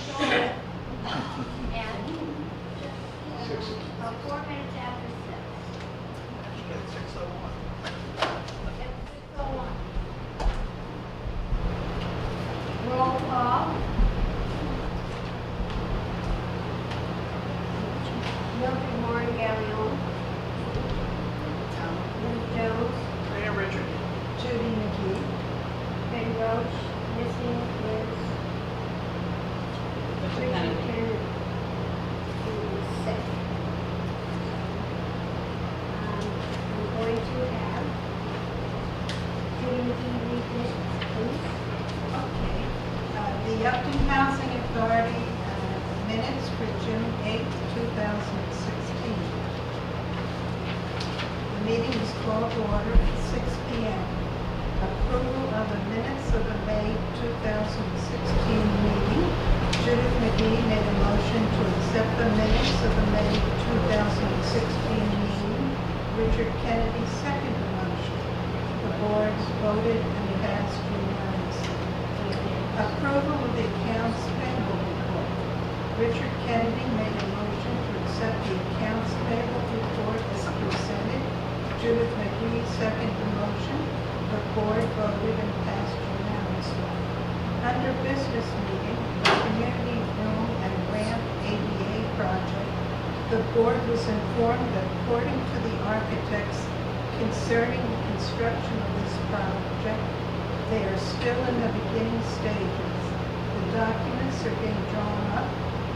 And 4 minutes after 6. At 6:01. It's 6:01. Roll call. Mildred Moore Gallion. Liz Jones. Mayor Richard. Judy McGee. Betty Roach. Missing is Richard Kennedy. Who is sick. I'm going to have Judy McGee read this, please. Okay. The Upton Housing Authority minutes for June 8th, 2016. The meeting is called to order at 6 p.m. Approval of the minutes of the May 2016 meeting. Judith McGee made a motion to accept the minutes of the May 2016 meeting. Richard Kennedy seconded the motion. The board voted and passed unanimously. Approval of the accounts payable report. Richard Kennedy made a motion to accept the accounts payable report as presented. Judith McGee seconded the motion. The board voted and passed unanimously. Under business meeting, the community room and ramp ADA project, the board was informed that according to the architects concerning the construction of this project, they are still in the beginning stages. The documents are being drawn up.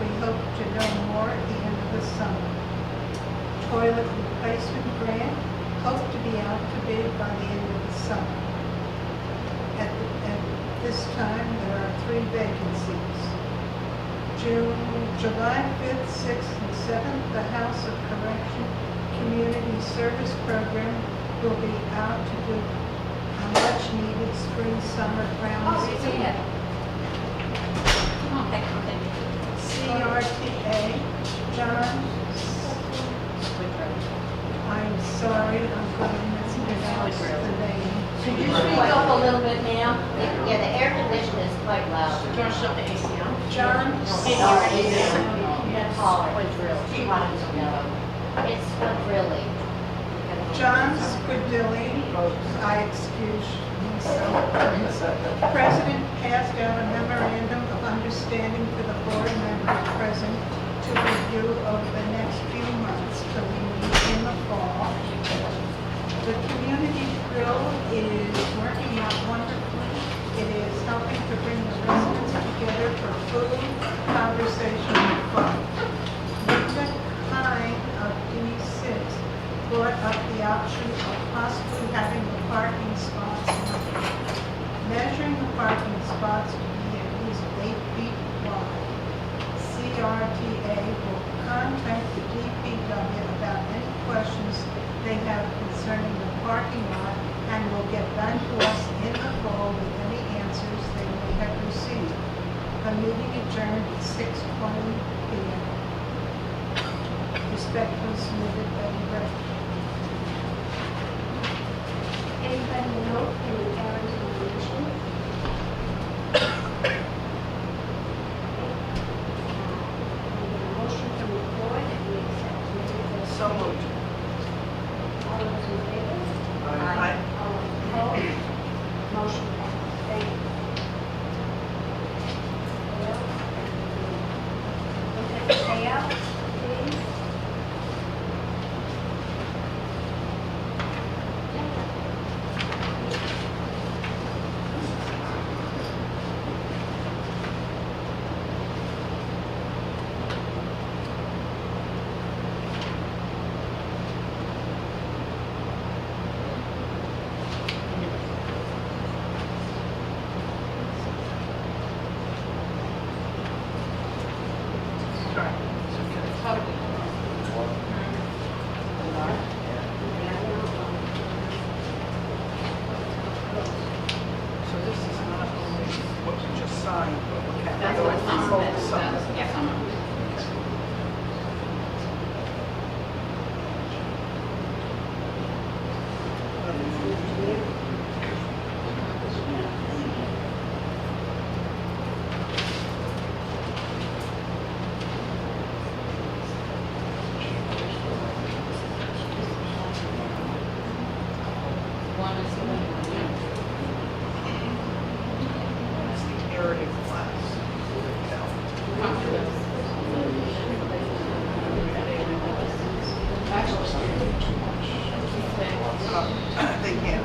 We hope to know more at the end of the summer. Toilet replacement grant, hope to be out to bid by the end of the summer. At this time, there are 3 vacancies. July 5th, 6th, and 7th, the House of Correction Community Service Program will be out to do a much-needed spring-summer grounds. CRTA, John, I'm sorry, I'm going to mispronounce the name. Could you speak up a little bit now? Yeah, the air conditioner is quite loud. John, That's all. She wanted to know. It's really. John Squidilli, I excuse myself. President passed out a memorandum of understanding for the board members present to review over the next few months till we meet in the fall. The community grill is working out wonderfully. It is helping to bring the residents together for food, conversation, and fun. Linda Hine of D6 brought up the option of possibly having the parking spots measuring the parking spots to be at least 8 feet wide. CRTA will contact the DPW about any questions they have concerning the parking lot and will get back to us in the fall with any answers they may have received. The meeting adjourned at 6:20 p.m. Respectfully submitted, Betty Roach. Anybody know any errors in the mission? Motion from the board that we accept minutes as So moved. all those in favor? Aye. All opposed? Motion passed. Thank you. Look at the payout, please. So this is not only what we just signed, but what That's happened. what's on Both this, sides. yeah. Learning class. They can't.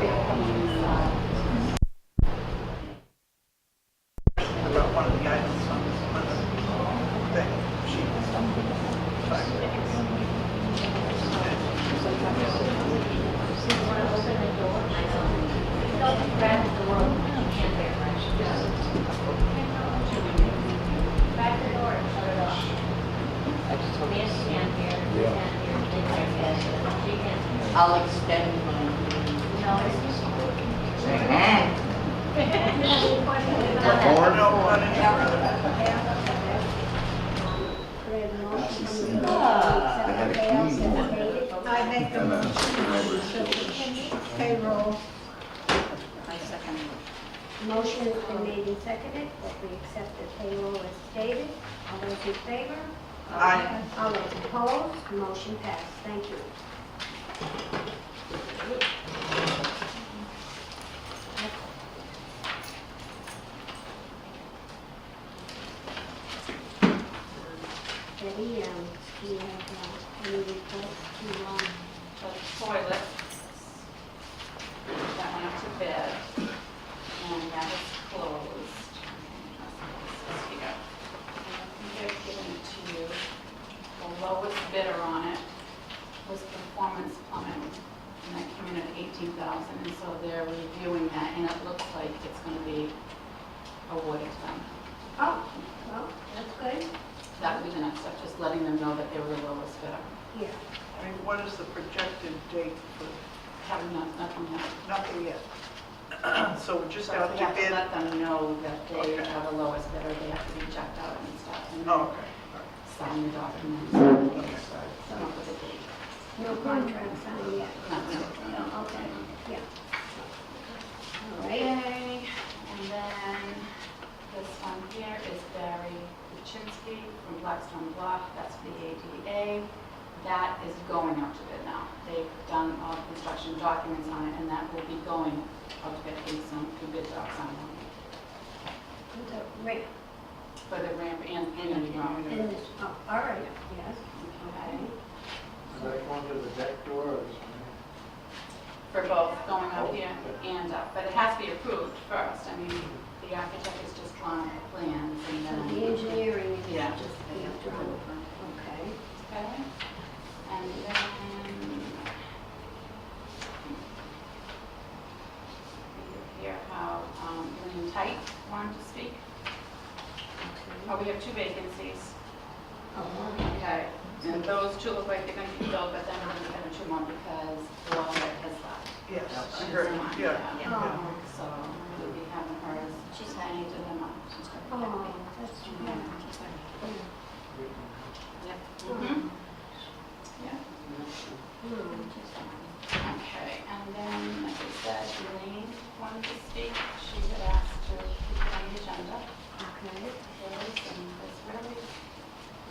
About one of the items on the thing, Grab the world, can't hear much. Grab the door and shut it off. Yes, can't hear, can't hear, can't hear, she can't hear. I'll extend mine. No, it's just. Or no, not any further. I make a motion to accept payroll. Motion has been made and seconded that we accept the payroll as stated. All those in favor? Aye. All those opposed? Motion passed. Thank you. Betty, do you have any reports to, The toilet, that went up to bid, and that is closed. Here. I think I've given it to you. The lowest bidder on it was Performance Plumbing, and that came in at $18,000, and so they're reviewing that, and it looks like it's gonna be awarded to them. oh, well, that's good. That would be the next step, just letting them know that they were the lowest bidder. Yeah. I mean, what is the projected date for, Having nothing yet. nothing yet? So we're just So out we to have to bid? let them know that they Okay. are the lowest bidder, they have to be checked out and stuff, and Oh, okay. sign the documents. Okay. Come up with a date. No contract signed yet. Nothing. No, okay, yeah. All right. Okay, and then this one here is Barry Kuczynski from Blackstone Block, that's the ADA. That is going out to bid now. They've done all the construction documents on it, and that will be going out to bid pretty soon, through bid docs on it. The ramp For the ramp and the ground. in this, oh, all right, yes. Okay. Is that going to the deck door or something? For both going up here and up, but it has to be approved first. I mean, the architect has just drawn plans and So then. the engineering is Yeah. just, you know, drawn over. Okay. Okay, and then. Hear how, Lynn Tite wanted to speak. Oh, we have two vacancies. Oh, Okay, and those two look like they're gonna be filled, but then we're gonna get two more because the law has left. Yes, I She's heard, the one, yeah. Oh. So we'll be having hers, she's hanging to them up. Oh, that's too bad. Yep. Mhm. Yeah. Hmm. Okay, and then, like I said, Elaine wanted to speak. She had asked to keep it on the agenda. Okay. And there's really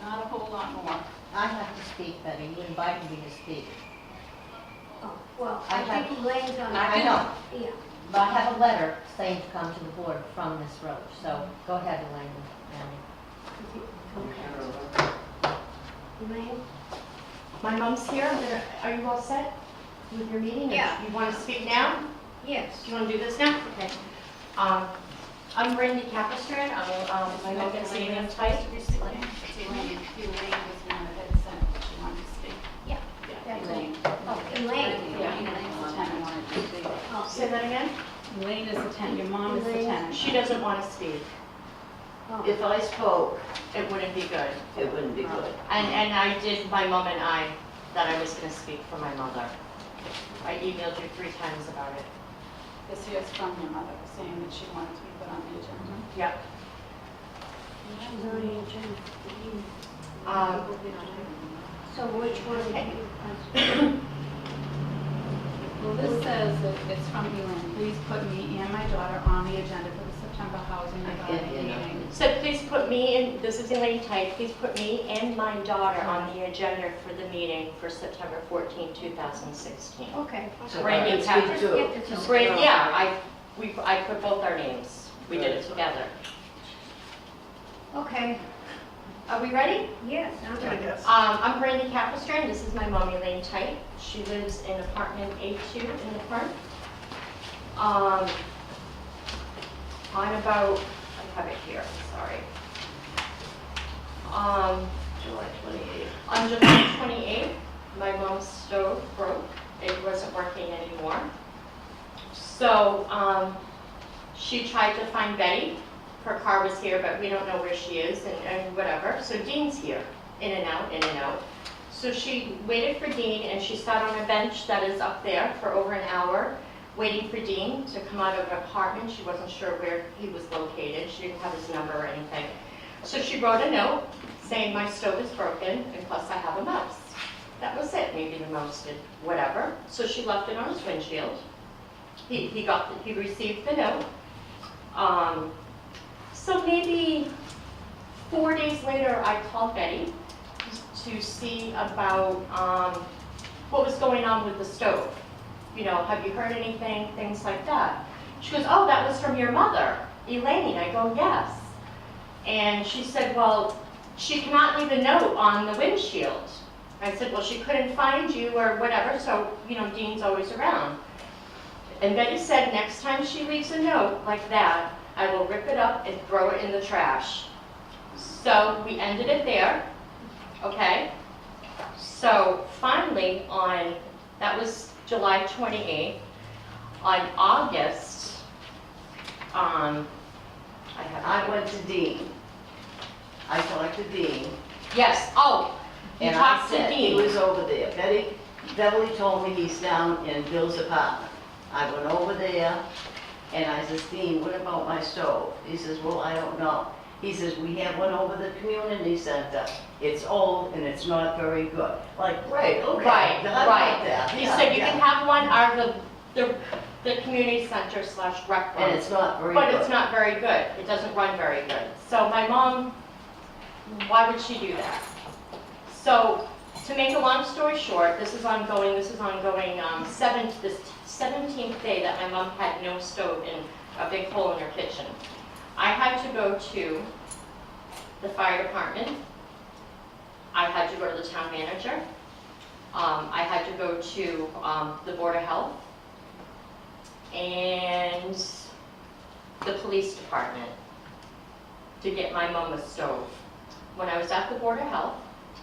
not a whole lot more. I have to speak, Betty. You invited me to speak. Oh, well, I I think Elaine's on. I know. Yeah. But I have a letter saying to come to the board from Miss Roach. So go ahead, Elaine. Okay. Elaine? My mom's here. Are you all set with your meeting? Yeah. You want to speak now? Yes. Do you want to do this now? Okay. I'm Randy Capistrand. I'm a local senior type. It's Elaine. Elaine was the one that had said she wanted to speak. Yeah. Yeah, That's Elaine. Oh, Elaine. Yeah, Elaine's the tenant, wanted to speak. Oh, Say that again? Elaine is the tenant, your mom is the Elaine. tenant. She doesn't want to speak. oh. If I spoke, it wouldn't be good. It wouldn't be good. And I did, my mom and I, that I was going to speak for my mother. I emailed you 3 times about it. This here is from your mother, saying that she wanted to be put on the agenda. Yeah. She's on the agenda. So which one did you? Well, this says that it's from Elaine. Please put me and my daughter on the agenda for the September housing authority meeting. So please put me in, this is Elaine Type, please put me and my daughter on the agenda for the meeting for September 14, 2016. Okay. Randy Just Capistrand. get this over. Great, yeah, I put both our names. We did it together. Okay, Are we ready? yes, I'm ready. Yes. I'm Brandy Capistran. This is my mom, Elaine Tite. She lives in apartment A2 in the front. On about, I have it here, sorry. July 28th. On July 28th, my mom's stove broke. It wasn't working anymore. So she tried to find Betty. Her car was here, but we don't know where she is and whatever. So Dean's here, in and out, in and out. So she waited for Dean and she sat on a bench that is up there for over an hour, waiting for Dean to come out of an apartment. She wasn't sure where he was located. She didn't have his number or anything. So she wrote a note saying my stove is broken and plus I have a mouse. That was it. Maybe the mouse did whatever. So she left it on his windshield. He received the note. So maybe 4 days later, I called Betty to see about what was going on with the stove. You know, have you heard anything, things like that. She goes, oh, that was from your mother, Elaine. I go, yes. And she said, well, she cannot leave a note on the windshield. I said, well, she couldn't find you or whatever, so, you know, Dean's always around. And Betty said, next time she leaves a note like that, I will rip it up and throw it in the trash. So we ended it there, okay? So finally that was July 28th. On August, I went to Dean. I talked to Dean. Yes, oh, you And I talked to said he Dean. was over there. Beverly told me he's down in Bill's apartment. I went over there and I says, Dean, what about my stove? He says, well, I don't know. He says, we have one over the community center. It's old and it's not very good. Like, great, okay. Right, I got right. that. He Yeah, said you yeah. can have one out of the community center / rec room. And it's not very But good. it's not very good. It doesn't run very good. So my mom, why would she do that? So to make a long story short, this is ongoing, this 17th day that my mom had no stove and a big hole in her kitchen. I had to go to the fire department. I had to go to the town manager. I had to go to the Board of Health and the police department to get my mom a stove. When I was at the Board of Health,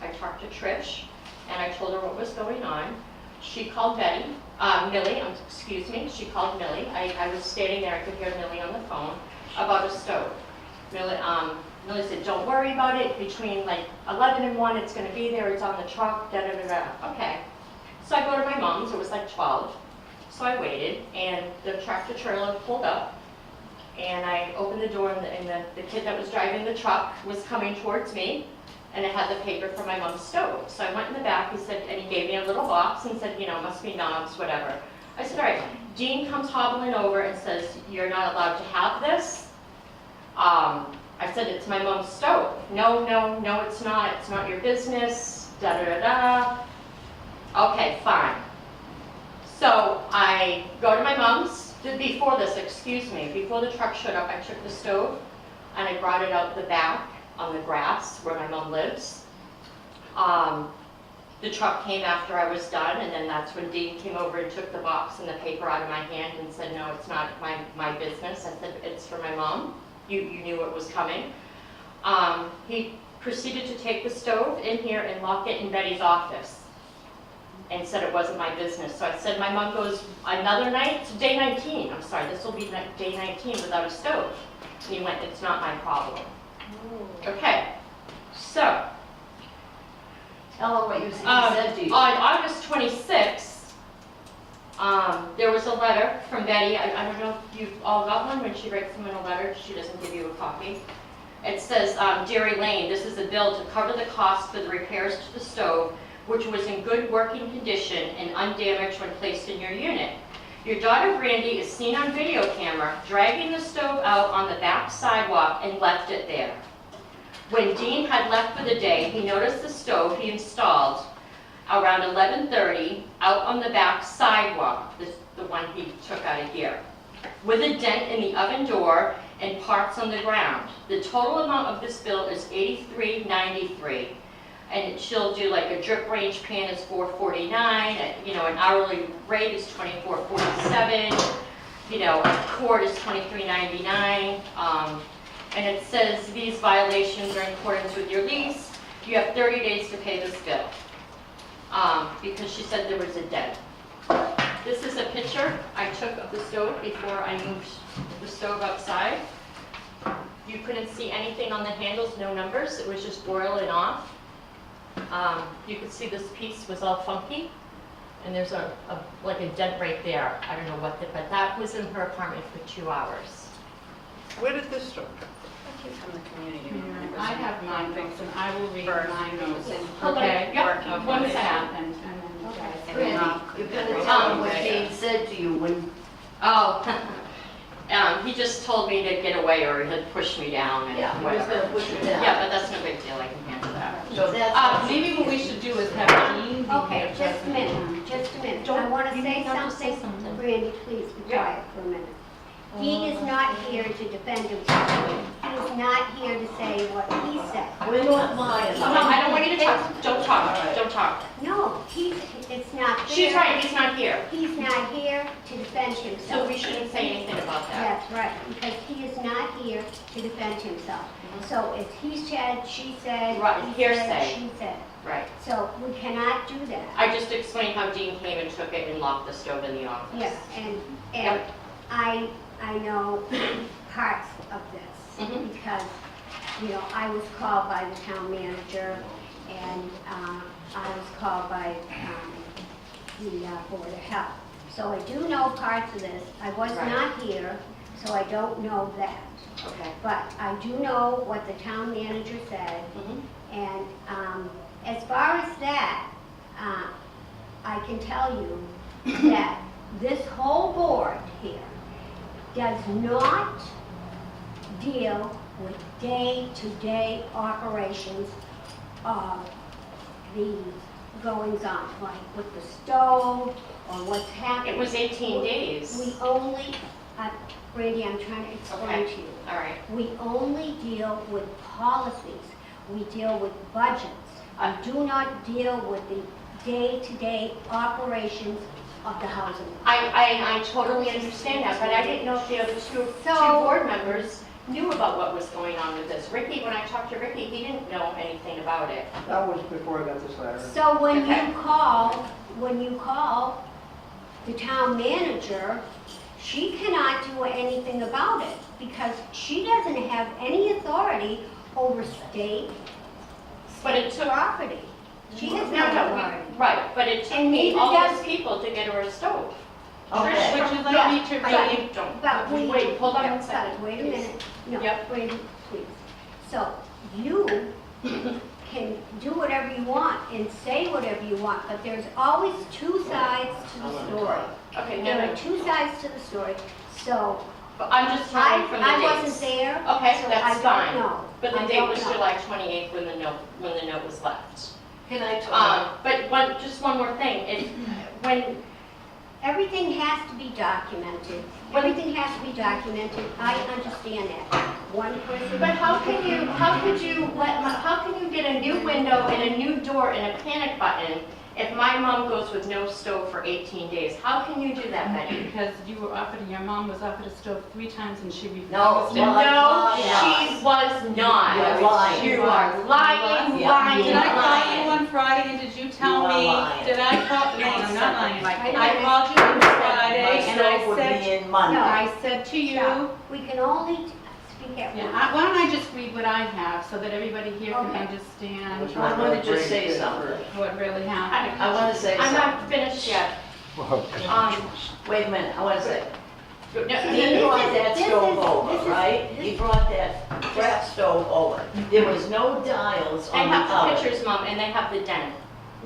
I talked to Trish and I told her what was going on. She called Millie, she called Millie. I was standing there, I could hear Millie on the phone about a stove. Millie said, don't worry about it, between like 11 and 1 it's going to be there, it's on the truck, da da da da. Okay. So I go to my mom's, it was like 12. So I waited and the tractor trailer pulled up and I opened the door and the kid that was driving the truck was coming towards me and it had the paper for my mom's stove. So I went in the back, he said, and he gave me a little box and said, you know, must be knobs, whatever. I said, all right. Dean comes hobbling over and says, you're not allowed to have this. I said, it's my mom's stove. No, it's not. It's not your business. Da da da da. Okay, fine. So I go to my mom's. Before the truck showed up, I took the stove and I brought it out the back on the grass where my mom lives. The truck came after I was done, and then that's when Dean came over and took the box and the paper out of my hand and said, no, it's not my business. I said, it's for my mom. You knew it was coming. He proceeded to take the stove in here and lock it in Betty's office and said it wasn't my business. So I said, my mom goes another night, to day 19. I'm sorry, this will be day 19 without a stove. And he went, it's not my problem. Okay, so Tell her what you said to you. on August 26th, there was a letter from Betty. I don't know if you've all got one. When she writes someone a letter, she doesn't give you a copy. It says, Dear Elaine, this is a bill to cover the cost for the repairs to the stove, which was in good working condition and undamaged when placed in your unit. Your daughter Brandy is seen on video camera dragging the stove out on the back sidewalk and left it there. When Dean had left for the day, he noticed the stove he installed around 11:30 out on the back sidewalk, the one he took out of here, with a dent in the oven door and parts on the ground. The total amount of this bill is $83.93. And she'll do like a drip range pan is $4.49, an hourly rate is $24.47, a cord is $23.99. And it says these violations are in accordance with your lease. You have 30 days to pay this bill. Because she said there was a dent. This is a picture I took of the stove before I moved the stove outside. You couldn't see anything on the handles, no numbers, it was just boiling off. You could see this piece was all funky, and there's like a dent right there. I don't know what, but that was in her apartment for 2 hours. Where did this start? From the community room. It was I have in mine notes, and I will read first mine notes. Okay, Work yeah, of one what second. happened, and then you guys. And then Randy, you're gonna tell him what Dean said to you when, Oh, he just told me to get away, or he'd push me down and yeah, he was whatever. gonna push you down. Yeah, but that's no big deal, I can handle that. So that's. Maybe what we should do is have Dean be Okay, here just a minute, just a minute. I Don't- want to you say need not to say something. something. Randy, please be Yeah. quiet for a minute. Dean is not here to defend himself. He is not here to say what he said. We're not lying. No, I don't want you to talk, don't talk. No, it's not fair. She's right, he's not here, He's not here to defend himself. so we shouldn't say anything about that. That's right, because he is not here to defend himself. So it's he said, she said, Right, he said, hearsay. she said. Right. So we cannot do that. I just explained how Dean came and took it and locked the stove in the office. Yeah, and Yep. I know parts of this Mhm. because, I was called by the town manager and I was called by the Board of Health. So I do know parts of this. I was Right. not here, so I don't know that. Okay. But I do know what the town manager said. Mhm. And as far as that, I can tell you that this whole board here does not deal with day-to-day operations of the goings-on, like with the stove or what's happening. It was 18 days. We only, Randy, I'm trying to explain Okay. to you. All right. We only deal with policies. We deal with budgets. We do not deal with the day-to-day operations of the housing. I totally understand that, but I didn't know if the other two board members knew about what was going on with this. Ricky, when I talked to Ricky, he didn't know anything about it. That was before I got this letter. So when Okay. you call the town manager, she cannot do anything about it because she doesn't have any authority over state But it took, property. She has no authority. right, but it took And me neither all does- those people to get her a stove. Okay. Trish, Would you like me to yeah, read? Don't, But we. wait, hold on yeah, one second. but Wait a minute. No, Yep. Brady, please. So you can do whatever you want and say whatever you want, but there's always two sides to the story. Okay, no, There no, are two sides to the story. So but I'm just telling you from the I dates. wasn't there. Okay, so that's I don't fine. know. But the I date don't was know. July 28th when the note was left. Can I talk? But just one more thing, when, Everything has to be documented. Everything has to be documented. I understand that. One person. but how could you get a new window and a new door and a panic button if my mom goes with no stove for 18 days? How can you do that, Betty? Because your mom was offered a stove 3 times and she refused. No, it. well, No, yeah. she was not. You're lying. You are lying, Yeah. lying, Did I call you lying. on Friday and did you You tell are me? lying. Did I call? No, I'm not lying. I I called you on Friday My and stove would I be said, in Monday. I said to you, Stop. We can only speak at yeah, once. why don't I just read what I have so that everybody here can Okay. understand I want to just say something. what really happened. I want to say I'm something. not finished yet. Wait a minute, I want to say. No, He brought that this stove is- over, this is- right? He brought that crap stove over. There was no dials They on the have the oven. pictures, Mom, and they have the dent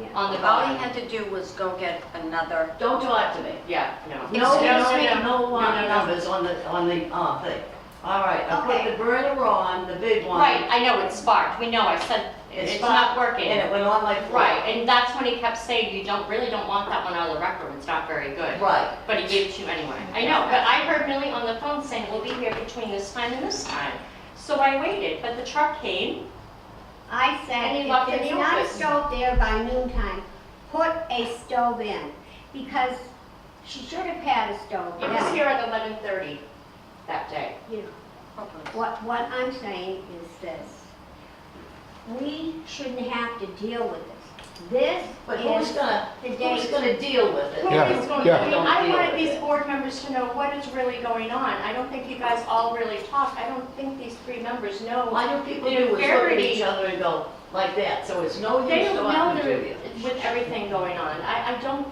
Yeah. on the All he bottom. had to do was go get another, Don't talk to me. Yeah, no. No, no, no no, no, no. numbers on the thing. All right, I put Okay. the burner on, the big one. Right, I know, it sparked, we know, I said, it's not working. And it went on like. Right, and that's when he kept saying, you really don't want that one out of the rec room, it's not very good. Right. But he gave it to you anyway. I know, but I heard Millie on the phone saying, we'll be here between this time and this time. So I waited, but the truck came. I said, And he if left in there's the not a office. stove there by noontime, put a stove in, because she should have had a stove. It was here at 11:30 that day. You know, what I'm saying is this, we shouldn't have to deal with this. This But who's is gonna, the who's day. gonna deal with it? Who is going to- Yeah. I mean, I wanted these board members to know what is really going on. I don't think you guys all really talk. I don't think these 3 members know. Why do people The do is look at severity- each other and go like that, so it's no They use don't know talking to you. with everything going on. I don't,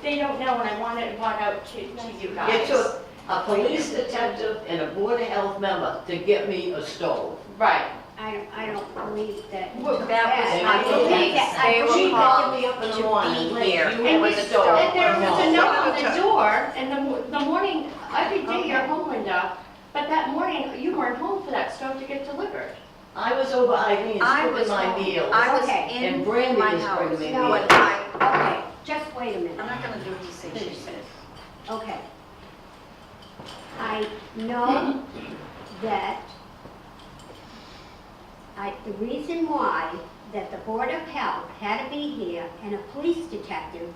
they don't know, and I want it brought out to you It guys. took a police detective and a board of health member to get me a stove. Right. I don't believe that. Well, I believe that, I She believe called me up in the morning, be like, here. you And have a stove. and there was a No. note on the door, and the morning, every day you're home, Linda, but that morning, you weren't home for that stove to get delivered. I was over Eileen's cooking my meals. I was Okay. in And Brandy my was house bringing me No. meals. when I, Okay, just wait a minute. I'm not gonna do these things she says. Okay. I know that the reason why that the Board of Health had to be here and a police detective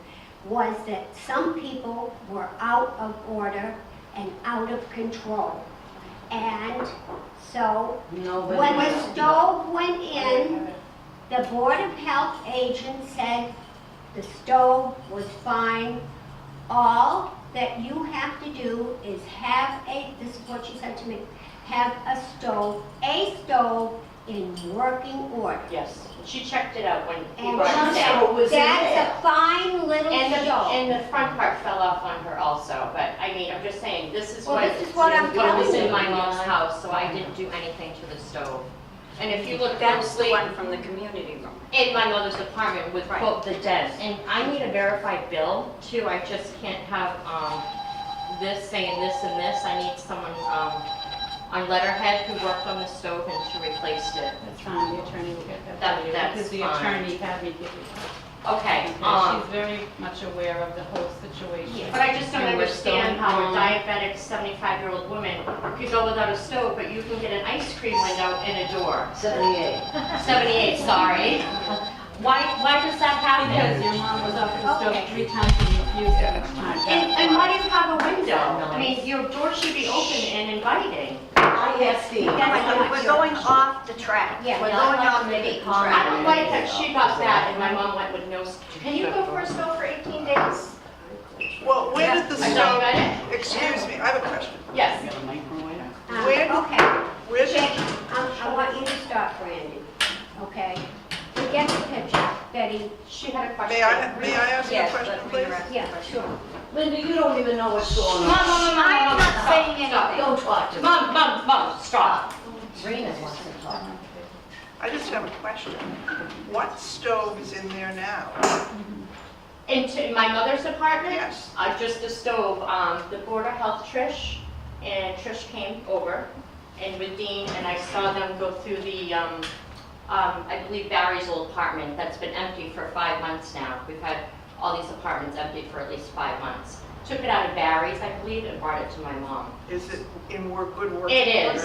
was that some people were out of order and out of control. And so Nobody when the else. stove went in, the Board of Health agent said the stove was fine. All that you have to do is have this is what she said to me, have a stove in working order. Yes. She checked it out when we And brought she it said, down. stove was in that's there. a fine little And stove. the front part fell off on her also, but I mean, I'm just saying, this is Well, what, this is what I'm what was telling in you. my mom's house, so I didn't do anything to the stove. And if you look That's the closely, one from the community room. in my mother's apartment with Right. both the dents, and I need a verified bill too, I just can't have, this saying this and this, I need someone, on letterhead who worked on the stove and she replaced it. That's fine, the attorney will get that That- for you, that's because the fine. attorney had me give it to her. Okay, She's very much aware of the whole situation. but I just don't And we're still understand how a on- diabetic 75-year-old woman could go without a stove, but you can get an ice cream window in a door. 78. 78, sorry. Why does that happen? Because your mom was up at the stove Okay. 3 times and refused each time. And why do you have a window? I mean, your door should be open and inviting. I asked Steve. We're going off the track. Yeah, We're yeah, going I'd like off to the make a beaten comment. track. I don't like that she got that and my mom went with no, can you go for a stove for 18 days? Well, where did the I stove, diabetic? excuse me, I have a question. Yes. Where- Okay, Where did, Betty, I want you to stop, Randy, okay? Forget the picture, Betty. She had a question. may I ask you a Yes, question, let me please? direct the Yeah, question. sure. Linda, you don't even know what's going Mom, on. I'm not saying anything. Don't talk to me. Mom, stop. Rena wants to talk. I just have a question. What stove is in there now? Into my mother's apartment? Yes. Just a stove, the Board of Health Trish, and Trish came over, and with Dean, and I saw them go through the, I believe Barry's old apartment that's been empty for 5 months now. We've had all these apartments empty for at least 5 months. Took it out of Barry's, I believe, and brought it to my mom. Is it in good work? It is,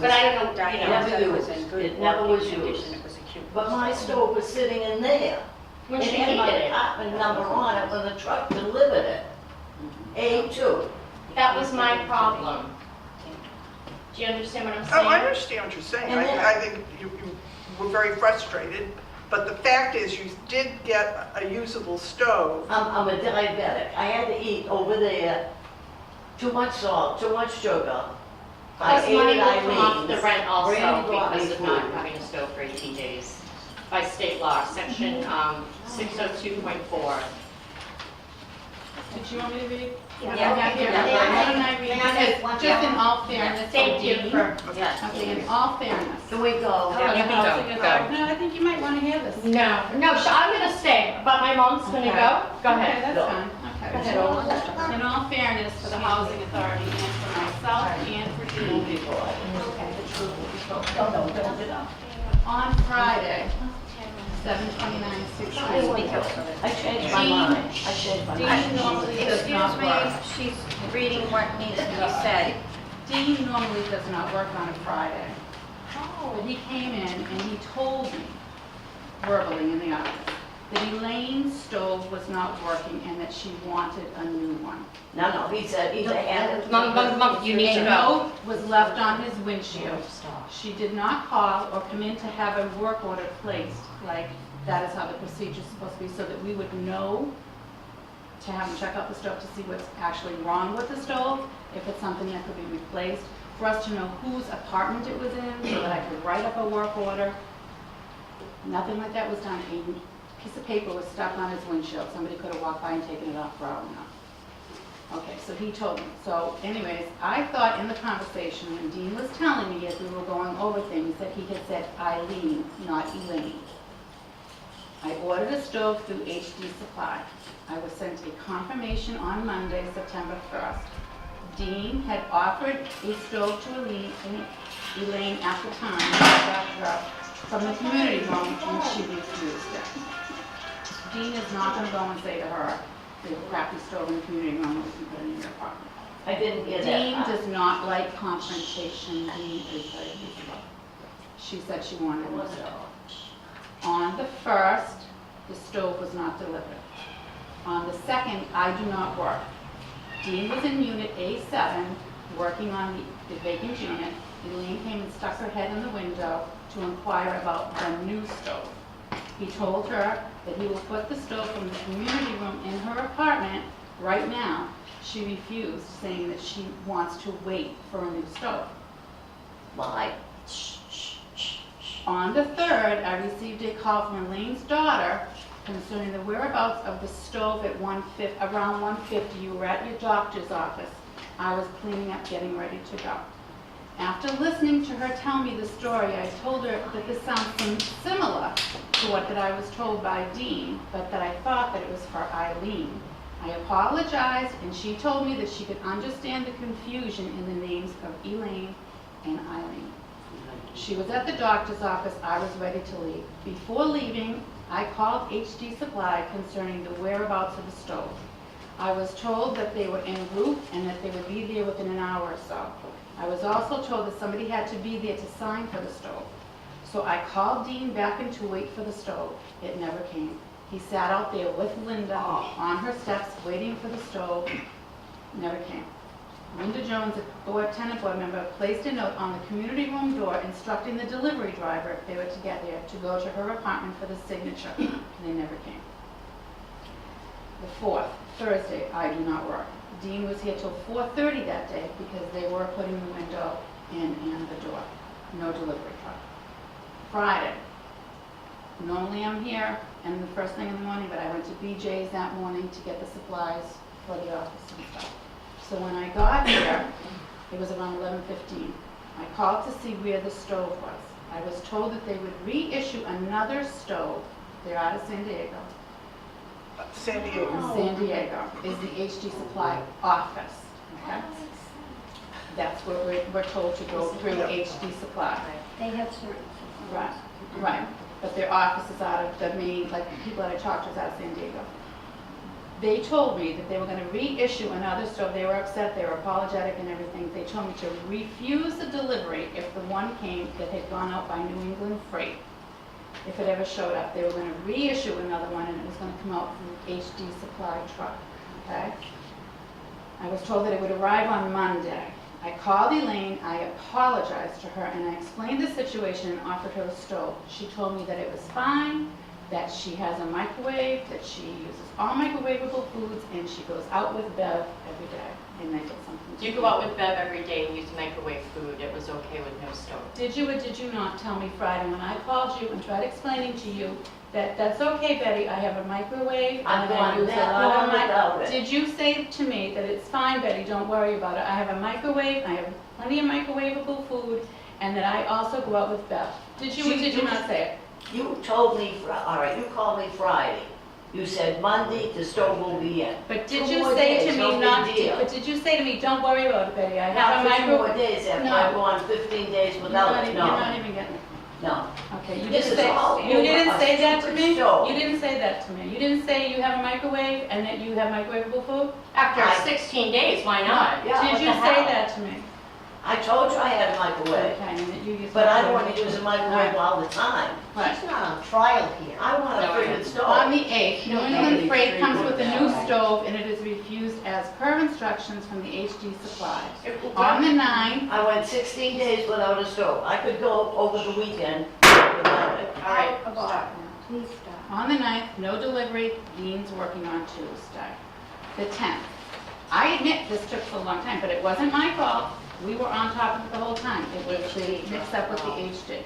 but I don't know, you know, Never used. It never was used. But my stove was sitting in there. when It she had heated my it. apartment number on it when the truck delivered it. A2. That was my problem. Do you understand what I'm Oh, saying? I understand what you're saying. And then- I think you were very frustrated, but the fact is you did get a usable stove. I'm a diabetic. I had to eat over there too much salt, too much sugar. I Plus ate money at will come off the Eileen's. rent also Brandy brought me because of not food. having a stove for 18 days by state law, section 602.4. Did you want me to read? Yeah. I have here. Why don't I read it? Because just in all fairness. Thank you Dean, for, Okay, in all fairness. Can we go? Yeah, you can go. No, I think you might want to hear this. no, so I'm gonna stay, but my mom's gonna go. Go Okay, ahead. that's fine, okay. In all fairness to the Housing Authority and for myself and On Friday, 7/29/16. I changed my mind. I changed my mind. Dean normally does not work. Excuse me, she's reading what needs to be said. Dean normally does not work on a Friday. But he came in and he told me verbally in the office that Elaine's stove was not working and that she wanted a new one. No, he said he's a hand. Mom, you need to A go. note was left on his windshield. She did not call or come in to have a work order placed, like that is how the procedure's supposed to be, so that we would know to have him check out the stove to see what's actually wrong with the stove, if it's something that could be replaced, for us to know whose apartment it was in, so that I could write up a work order. Nothing like that was done. A piece of paper was stuck on his windshield. Somebody could have walked by and taken it off for all we know. Okay, so he told me. So anyways, I thought in the conversation when Dean was telling me as we were going over things that he had said Eileen, not Elaine. I ordered a stove through HD Supply. I was sent a confirmation on Monday, September 1st. Dean had offered a stove to Elaine at the time from the community room, and she refused it. Dean is not going to go and say to her, "We have a crappy stove in the community room, we can put it in your apartment." I didn't hear that. Dean does not like confrontation. Dean is very peaceful. She said she wanted a stove. On the 1st, the stove was not delivered. On the 2nd, I do not work. Dean was in unit A7, working on the vacant unit. Elaine came and stuck her head in the window to inquire about the new stove. He told her that he will put the stove from the community room in her apartment right now. She refused, saying that she wants to wait for a new stove. Why? On the 3rd, I received a call from Elaine's daughter concerning the whereabouts of the stove at around 1:50. You were at your doctor's office. I was cleaning up, getting ready to go. After listening to her tell me the story, I told her that this sounds similar to what that I was told by Dean, but that I thought that it was for Eileen. I apologized, and she told me that she could understand the confusion in the names of Elaine and Eileen. She was at the doctor's office. I was ready to leave. Before leaving, I called HD Supply concerning the whereabouts of the stove. I was told that they were en route and that they would be there within an hour or so. I was also told that somebody had to be there to sign for the stove. So I called Dean back in to wait for the stove. It never came. He sat out there with Linda on her steps waiting for the stove. Never came. Linda Jones, a tenant board member, placed a note on the community room door instructing the delivery driver, if they were to get there, to go to her apartment for the signature. They never came. The 4th, Thursday, I do not work. Dean was here till 4:30 that day because they were putting the window in and the door. No delivery truck. Friday, normally I'm here and the first thing in the morning, but I went to BJ's that morning to get the supplies for the office and stuff. So when I got here, it was around 11:15. I called to see where the stove was. I was told that they would reissue another stove. They're out of San Diego. San Diego. San Diego is the HD Supply office, okay? That's where we're told to go through HD Supply. They have certain. Right, right. But their office is out of the main, like the people that I talked to is out of San Diego. They told me that they were going to reissue another stove. They were upset, they were apologetic and everything. They told me to refuse the delivery if the one came that had gone out by New England Freight. If it ever showed up, they were going to reissue another one and it was going to come out from HD Supply truck, okay? I was told that it would arrive on Monday. I called Elaine, I apologized to her, and I explained the situation and offered her a stove. She told me that it was fine, that she has a microwave, that she uses all microwavable foods, and she goes out with Bev every day, and they get something to You eat. go out with Bev every day and use microwave food. It was okay with no stove. Did you or did you not tell me Friday when I called you and tried explaining to you that that's okay, Betty, I have a microwave, I'm and I going use a that lot long of without it. Did you say to me that it's fine, Betty, don't worry about it, I have a microwave, I have plenty of microwavable food, and that I also go out with Bev? Did you or did you not say it? You told me, all right, you called me Friday. You said Monday, the stove will be in. But did 2 you more say days, to no me big not, deal. but did you say to me, don't worry about it, Betty, I have Not a for 2 more microwave? days after No. I've gone 15 days without it, You're not no, even getting it. no. Okay, you This didn't is say, all you over didn't a say that to stupid me? stove. You didn't say that to me. You didn't say you have a microwave and that you have microwavable food? After I- 16 days, why not? Yeah, Did what you the say hell? that to me? I told you I had a microwave, Okay, and that you use. but I don't want to microwavable use a food. microwave all the time. Right. She's not on trial here. I want a No, friggin' On stove. the 8th, New England Freight comes with a new stove and it is refused as per instructions from the HD Supply. On the 9th, I went 16 days without a stove. I could go over the weekend without it. All right, Stop. Please stop. on the 9th, no delivery, Dean's working on Tuesday. The 10th, I admit this took so long time, but it wasn't my fault. We were on top of it the whole time. It was the mix-up with the HD.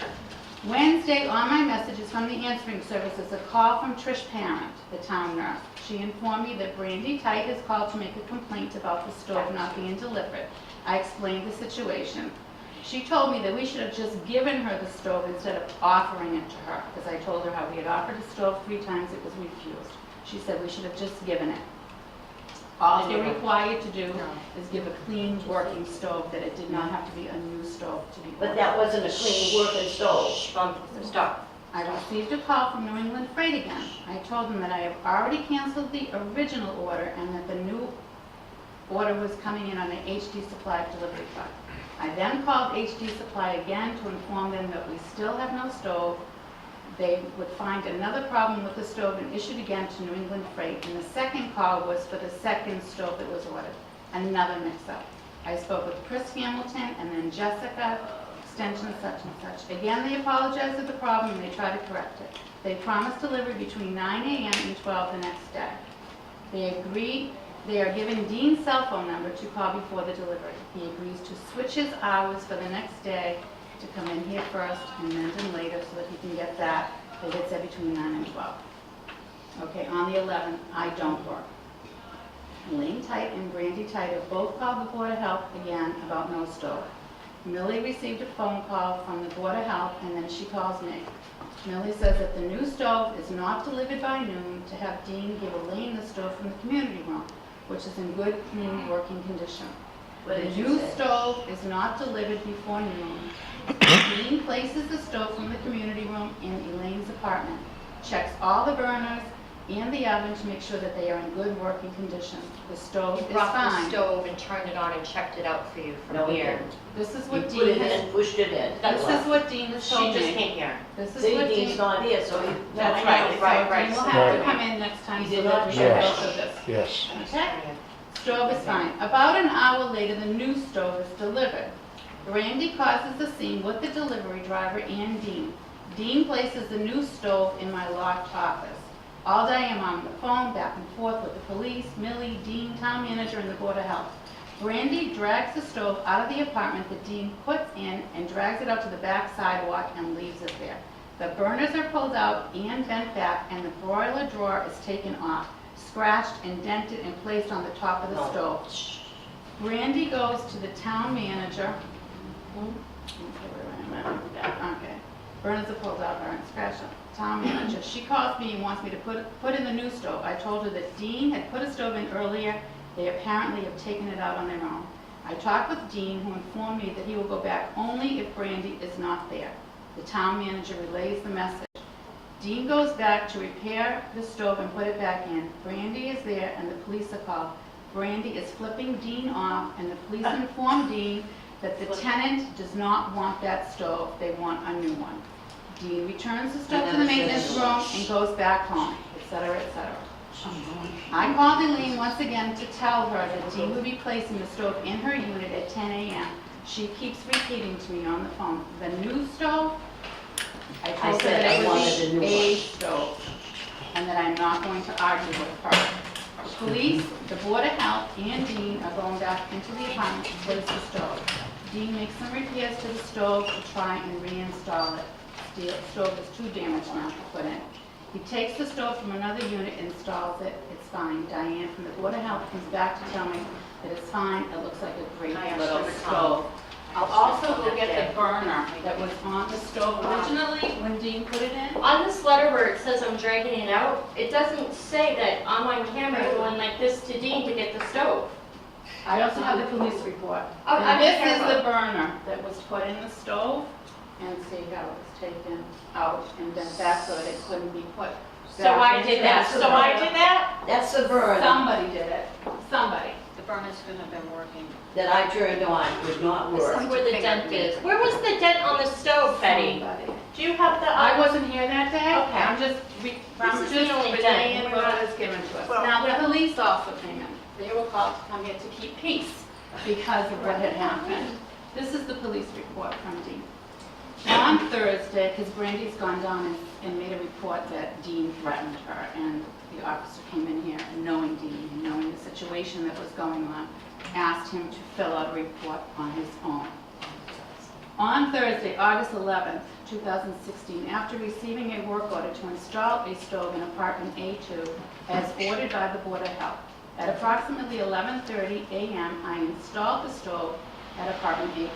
Wednesday, on my messages from the answering service is a call from Trish Parent, the town nurse. She informed me that Brandy Tite has called to make a complaint about the stove not being delivered. I explained the situation. She told me that we should have just given her the stove instead of offering it to her, because I told her how we had offered the stove 3 times, it was refused. She said we should have just given it. All they're required to do is give a clean working stove, that it did not have to be a new stove to be But ordered. that wasn't a clean working stove. Stop. I received a call from New England Freight again. I told them that I have already canceled the original order and that the new order was coming in on an HD Supply delivery truck. I then called HD Supply again to inform them that we still have no stove. They would find another problem with the stove and issued again to New England Freight. And the second call was for the second stove that was ordered. Another mix-up. I spoke with Chris Hamilton and then Jessica, extension such and such. Again, they apologized for the problem and they tried to correct it. They promised delivery between 9 a.m. and 12 the next day. They agreed, they are giving Dean's cell phone number to call before the delivery. He agrees to switch his hours for the next day to come in here first and Mendon later so that he can get that. They did say between 9 and 12. Okay, on the 11th, I don't work. Elaine Tite and Brandy Tite have both called the Board of Health again about no stove. Millie received a phone call from the Board of Health and then she calls me. Millie says that the new stove is not delivered by noon to have Dean give Elaine the stove from the community room, which is in good, clean, working condition. What The did you new say? stove is not delivered before noon. Dean places the stove from the community room in Elaine's apartment, checks all the burners and the oven to make sure that they are in good working condition. The stove He is brought the fine. stove and turned it on and checked it out for you No, from he here. didn't. This is You what put Dean it in has, and pushed it in. That's this is what Dean has She told just me. came here. This is See, what Dean's Dean, not here, so he. that's I right. know, right, So right, Dean will so- have to come in next time He so did that not we show can up. go through this. Yes. Okay? Stove is fine. About an hour later, the new stove is delivered. Randy causes the scene with the delivery driver and Dean. Dean places the new stove in my locked office. All day I'm on the phone, back and forth with the police, Millie, Dean, town manager, and the Board of Health. Randy drags the stove out of the apartment that Dean puts in and drags it out to the back sidewalk and leaves it there. The burners are pulled out and bent back, and the broiler drawer is taken off, scratched and dented and placed on the top of the No. stove. Randy goes to the town manager. Okay. Burners are pulled out, are scratched up. Town manager, she calls me and wants me to put in the new stove. I told her that Dean had put a stove in earlier. They apparently have taken it out on their own. I talked with Dean, who informed me that he will go back only if Brandy is not there. The town manager relays the message. Dean goes back to repair the stove and put it back in. Brandy is there and the police are called. Brandy is flipping Dean off and the police inform Dean that the tenant does not want that stove, they want a new one. Dean returns the stove to the maintenance room and goes back home, etc., etc. I called Elaine once again to tell her that Dean would be placing the stove in her unit at 10 a.m. She keeps repeating to me on the phone, the new stove? I told her said that I it wanted would the be new a one. stove, and that I'm not going to argue with her. The police, the Board of Health, and Dean are going back into the apartment to place the stove. Dean makes some repairs to the stove to try and reinstall it. The stove is too damaged now to put in. He takes the stove from another unit, installs it, it's fine. Diane from the Board of Health comes back to tell me that it's fine, it looks like a great I asked little her to come. stove. I'll also look at the burner that was on the stove originally when Dean put it in. On this letter where it says I'm dragging it out, it doesn't say that I'm on camera going like this to Dean to get the stove. I also have the police report. Oh, I And don't this care is about- the burner that was put in the stove, and see how it was taken out and then back so that it couldn't be put. So back I into did that. the So I burner. did that? That's the burner Somebody did it, somebody. The burner's gonna have been working. that I turned on, would not This work. is where the dent is. Where was the dent on the stove, Betty? Somebody. Do you have the? I wasn't here that day. Okay. I'm just This is the only relaying dent. what was given to us. Well- Now, the police also came in. They were called to come here to keep peace because of what had happened. This is the police report from Dean. On Thursday, because Brandy's gone down and made a report that Dean threatened her, and the officer came in here, and knowing Dean, and knowing the situation that was going on, asked him to fill out a report on his own. On Thursday, August 11th, 2016, after receiving a work order to install a stove in apartment A2 as ordered by the Board of Health, at approximately 11:30 a.m., I installed the stove at apartment A2.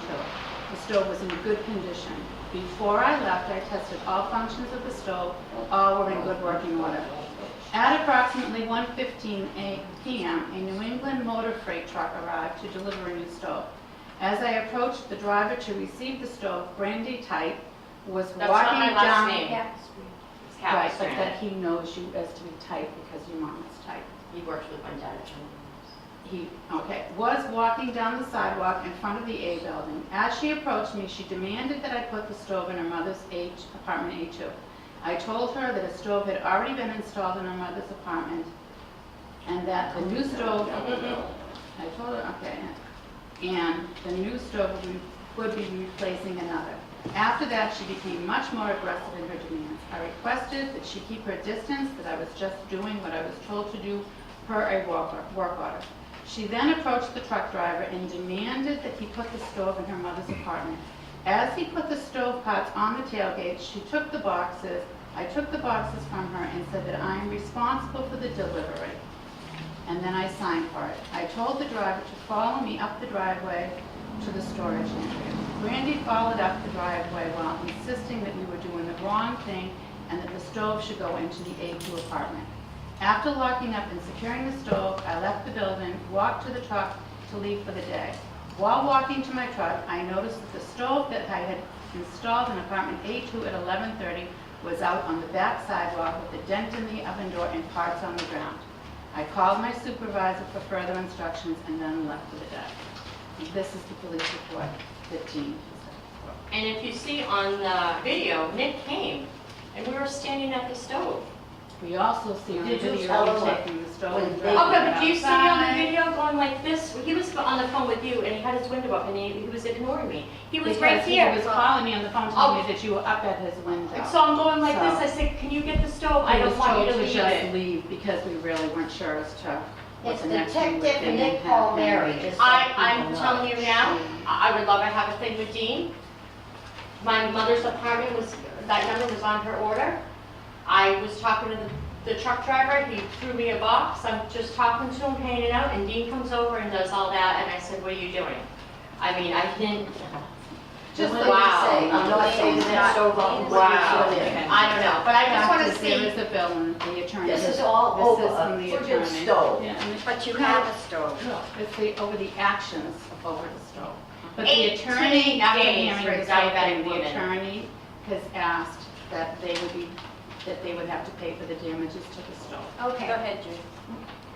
The stove was in good condition. Before I left, I tested all functions of the stove. All were in good working order. At approximately 1:15 p.m., a New England motor freight truck arrived to deliver a new stove. As I approached the driver to receive the stove, Brandy Tite was That's not walking my down. last name. Yeah. It's Right, but Capistrano. that he knows you as to be Tite because your mom is Tite. He works with my dad at Children's. He, was walking down the sidewalk in front of the A building. As she approached me, she demanded that I put the stove in her mother's apartment A2. I told her that a stove had already been installed in her mother's apartment and that the new stove, I told her, okay, and the new stove would be replacing another. After that, she became much more aggressive in her demands. I requested that she keep her distance, that I was just doing what I was told to do per a work order. She then approached the truck driver and demanded that he put the stove in her mother's apartment. As he put the stove pots on the tailgate, she took the boxes. I took the boxes from her and said that I am responsible for the delivery. And then I signed for it. I told the driver to follow me up the driveway to the storage area. Brandy followed up the driveway while insisting that we were doing the wrong thing and that the stove should go into the A2 apartment. After locking up and securing the stove, I left the building, walked to the truck to leave for the day. While walking to my truck, I noticed that the stove that I had installed in apartment A2 at 11:30 was out on the back sidewalk with a dent in the oven door and parts on the ground. I called my supervisor for further instructions and then left for the day. This is the police report that Dean has. And if you see on the video, Nick came and we were standing at the stove. We also see on the Did you video tell you him what- taking the stove when and they- dragging Okay, it but do you see me on the outside. video going like this? He was on the phone with you and he had his window up and he was ignoring me. He was right Because here. he was calling me on the phone telling me that you were up at his window. So I'm going like this. So- I said, can you get the stove? I He don't was want you told to leave just it. leave because we really weren't sure as to what It's the next thing would be. Detective Nick Palmieri, just so I'm people know. telling you now, I would love to have a thing with Dean. My mother's apartment was, that number was on her order. I was talking to the truck driver, he threw me a box, I'm just talking to him, paying it out, and Dean comes over and does all that, and I said, what are you doing? I mean, I didn't, Just Wow. like you say, I'm not saying that stove on. wow, I don't know, but I just want to There see. is a bill and the attorney. This is all This over is a from the friggin' attorney. stove. Yeah, and But you have a stove. it's over the actions over the stove. But the 18 attorney, after days hearing for a this whole diabetic thing, the woman. attorney has asked that they would have to pay for the damages to the stove. Okay. Go ahead, Judy.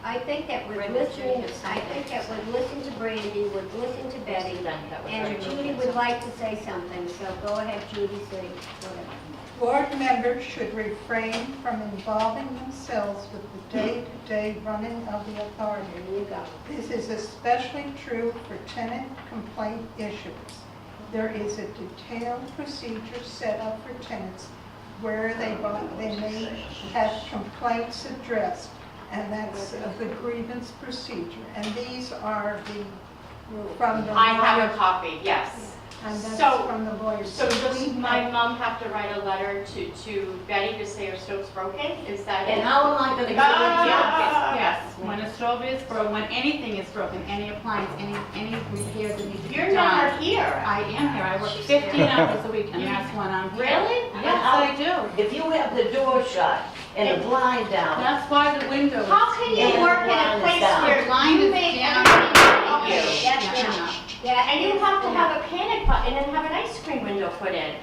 I think that we're Brenda, listening, Judy has I think that we'd listen to Brandy, would listen to Betty, That was and very Judy moving. would like to say something, so go ahead, Judy, say whatever. Board members should refrain from involving themselves with the day-to-day running of the authority. There you go. This is especially true for tenant complaint issues. There is a detailed procedure set up for tenants where they may have complaints addressed, and that's the grievance procedure. And these are from the. I have a copy, yes. and So- that's from the lawyers. So does We my have- mom have to write a letter to Betty to say her stove's broken? Is that And it? how am I gonna get it Yes, yes, when a stove is broken, when anything is broken, any appliance, any repairs that need to be You're done. never here. I am here, I work 15 hours a week, and that's when I'm here. Really? Yes, I do. If you have the door shut and the blind down, That's why the window is. How can you Yeah, work in a blind is place down. where Blind you is make down. everything about you? That's Yeah, enough. Yeah, and you have to have a panic button and have an ice cream window put in.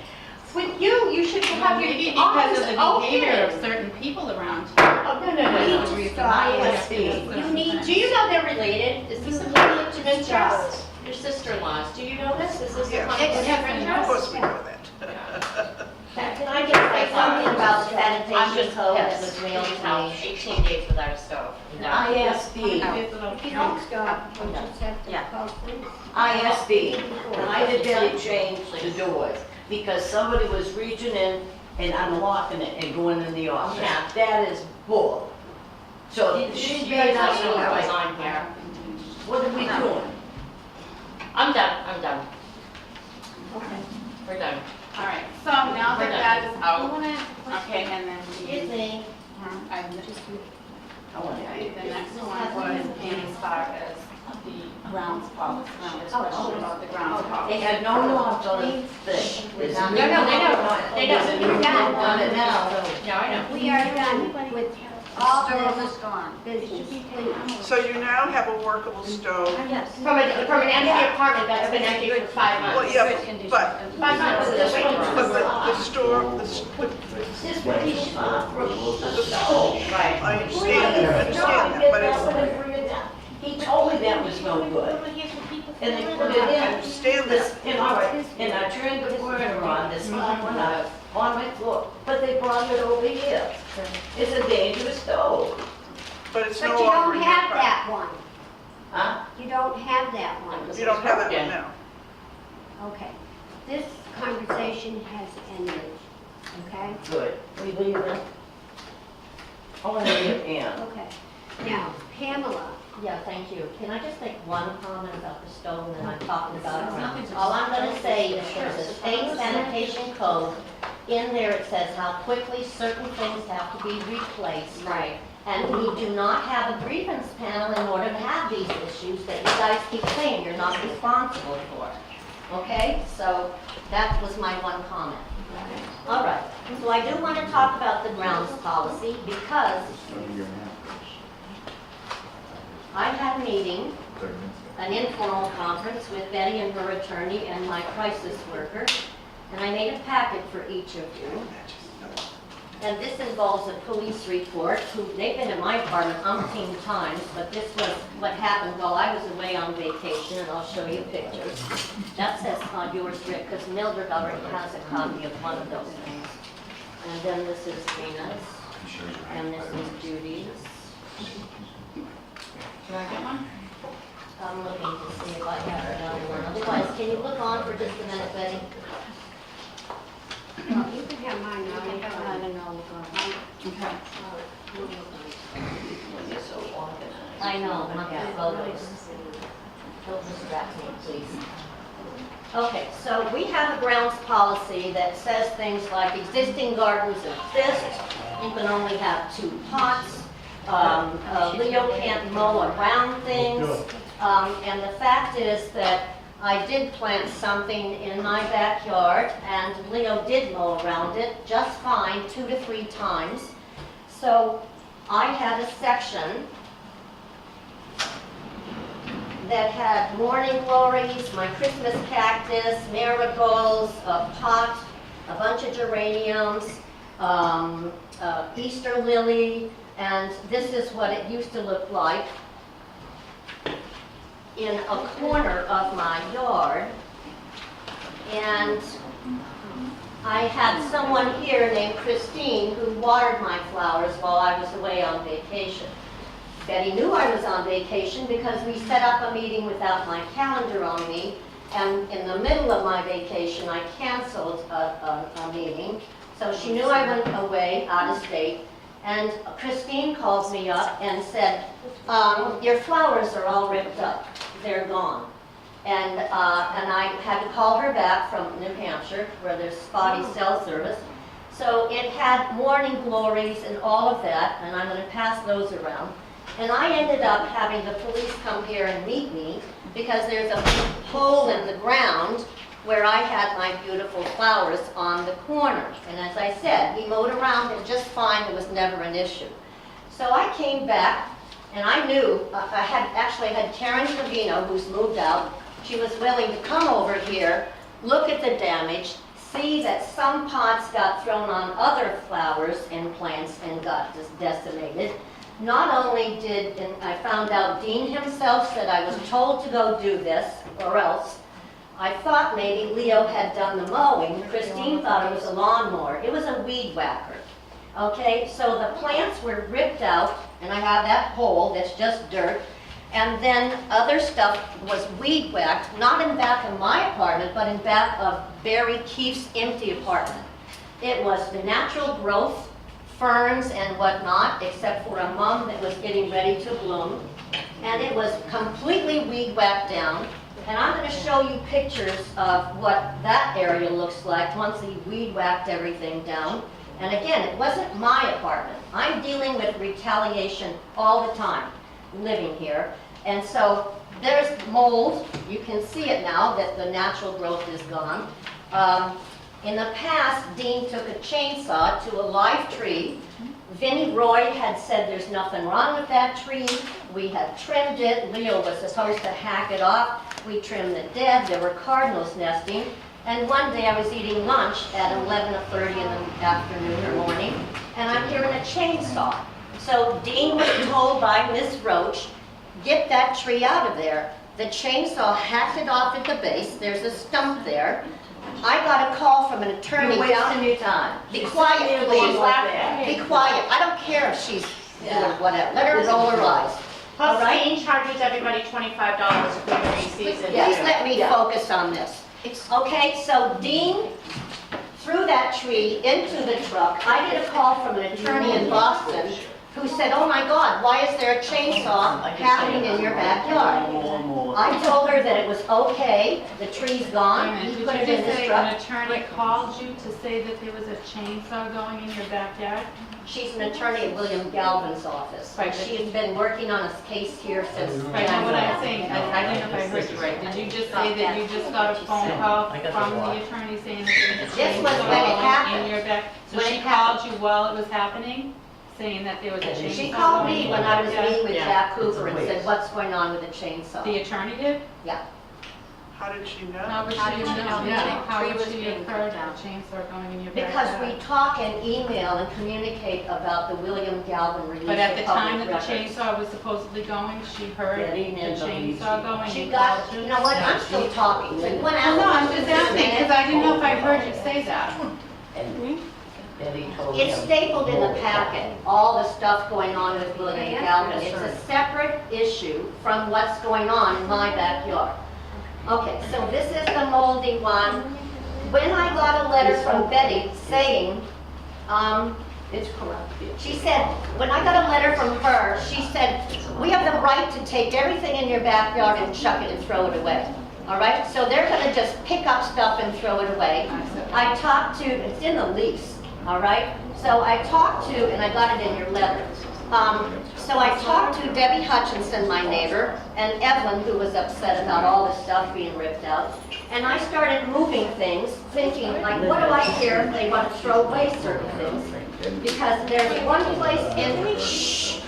With you should have your Maybe because office of the behavior of open. certain people around. Oh, no, no, no, We no. need to Reason stop. why we have ISB. to do certain need things. Do you know they're related? Is this a conflict of interest? Your sister-in-laws, do you know this? Is this a Yes. conflict of Yes, Of interest? course we know that. Can I just say something about the I'm sanitation just code that pissed. was mailed Please to help. me? 18 days without a stove. No. ISB, If you don't stop, we'll just have to Yeah. call police. ISB, I had Betty change the doors because somebody was reaching in and unlocking it and going in the office. Yeah. That is bull. So You she's guys being don't us, know what goes like, on here. what are we doing? I'm done, I'm done. Okay. We're done. All right, so now We're that done. that is You out, wanna ask a question? okay, and then Excuse me. I just, I want okay, to the next one was as far as the grounds policy. This question about the grounds They policy. had no knobs on the thing. There's No, no, they don't. They don't. There's a new knob on it now. No, I know. We are done with all Stove this is gone. business, please. So you now have a workable stove. Yes. From an empty apartment that's been empty for 5 months. Well, yeah, but, 5 months is a waiting but room. the store, This would be smart for the stove. Right. I understand that, but it's, He told me that was no good. And they put it I in, understand this, that. and I turned the burner on, this one went out on my floor, but they brought it over here. It's a dangerous stove. But it's But no you longer don't in your have property. that one. Huh? You don't have that one. You don't have that Yeah. one now. Okay. This conversation has ended, okay? Good. We leave it. Only leave Ann. Okay. Now, Pamela, Yeah, thank you. Can I just make one comment about the stove and then I'm talking about grounds? All I'm gonna say is there's a state sanitation code. In there it says how quickly certain things have to be replaced. Right. And we do not have a grievance panel in order to have these issues that you guys keep saying you're not responsible for. Okay, so that was my one comment. All right, so I do want to talk about the grounds policy because I had a meeting, an informal conference with Betty and her attorney and my crisis worker, and I made a packet for each of you. And this involves a police report, they've been in my apartment umpteen times, but this was what happened while I was away on vacation, and I'll show you pictures. That says on yours, Rick, because Mildred already has a copy of one of those things. And then this is Gina's, and this is Judy's. Do I get one? I'm looking to see if I have another one. Otherwise, can you look on for just a minute, Betty? well, you can have mine now. I don't know. Okay. You're so organized. I know, not the photos. Don't distract me, please. Okay, so we have a grounds policy that says things like existing gardens exist, you can only have 2 pots, Leo can't mow around things, and the fact is that I did plant something in my backyard, and Leo did mow around it just fine 2 to 3 times. So I had a section that had morning glories, my Christmas cactus, marigolds, a pot, a bunch of geraniums, Easter lily, and this is what it used to look like in a corner of my yard. And I had someone here named Christine who watered my flowers while I was away on vacation. Betty knew I was on vacation because we set up a meeting without my calendar on me, and in the middle of my vacation, I canceled a meeting. So she knew I went away, out of state, and Christine calls me up and said, your flowers are all ripped up, they're gone. and I had to call her back from New Hampshire, where there's spotty cell service. So it had morning glories and all of that, and I'm gonna pass those around. And I ended up having the police come here and meet me, because there's a hole in the ground where I had my beautiful flowers on the corner. And as I said, he mowed around it just fine, it was never an issue. So I came back, and I knew, I had Karen Trevino, who's moved out. She was willing to come over here, look at the damage, see that some pots got thrown on other flowers and plants and got just decimated. Not only did, and I found out Dean himself said I was told to go do this, or else. I thought maybe Leo had done the mowing. Christine thought it was a lawnmower. It was a weed whacker. Okay, so the plants were ripped out, and I have that hole that's just dirt. And then other stuff was weed whacked, not in back of my apartment, but in back of Barry Keefe's empty apartment. It was the natural growth, ferns and whatnot, except for a mum that was getting ready to bloom. And it was completely weed whacked down. And I'm going to show you pictures of what that area looks like once he weed whacked everything down. And again, it wasn't my apartment. I'm dealing with retaliation all the time, living here. And so there's mold. You can see it now that the natural growth is gone. In the past, Dean took a chainsaw to a live tree. Vinnie Roy had said there's nothing wrong with that tree. We had trimmed it. Leo was supposed to hack it off. We trimmed the dead. There were cardinals nesting. And one day I was eating lunch at 11:30 in the afternoon or morning, and I'm hearing a chainsaw. So Dean was told by Miss Roach, get that tree out of there. The chainsaw hacked it off at the base. There's a stump there. I got a call from an attorney You're down. wasting your time. Be quiet, please. Like Be quiet. I don't care if she's doing whatever. Let her roll her eyes. All Plus, right? Dean charges everybody $25 if we season. Please let me focus on this. Okay, so Dean threw that tree into the truck. I get a call from an attorney in Boston who said, oh my God, why is there a chainsaw happening in your backyard? I told her that it was okay, the tree's gone, Did he you put it in just his say truck. an attorney called you to say that there was a chainsaw going in your backyard? She's an attorney at William Galvin's office. Right. She has been working on a case here since Right, now what I'm January. saying, I don't know if I heard you right. Did you just say that you just got a phone call from the attorney saying that there was a This was when it chainsaw happened. in your back? So When she it called you while it was happening, saying that there was a chainsaw? She called me going when in I your was backyard? meeting with Yeah. Jack Cooper and It's a said, waste. what's going on with the chainsaw? The attorney did? Yeah. How did she know? How would How she did you know know? the Yeah. How tree would was she being have heard cut a down? chainsaw going in your Because backyard? we talk and email and communicate about the William Galvin release But at the of time that public the records. chainsaw was supposedly going, she heard Yeah, the they didn't believe chainsaw she- going? She and got, called you know what, I'm still talking. So you went out. No, I'm just asking, because I didn't know if I heard you say that. And Betty told It's him. stapled in the packet, all the stuff going on with William Galvin. It's a separate issue from what's going on in my backyard. Okay, so this is the moldy one. When I got a letter from Betty saying, It's corrupt. she said, when I got a letter from her, she said, we have the right to take everything in your backyard and chuck it and throw it away. All right, so they're gonna just pick up stuff and throw it away. I talked to, it's in the lease, all right? So I talked to, and I got it in your letter. So I talked to Debbie Hutchinson, my neighbor, and Evelyn, who was upset about all the stuff being ripped out. And I started moving things, thinking, like, what do I care if they want to throw away certain things? Because there's one place in, shh,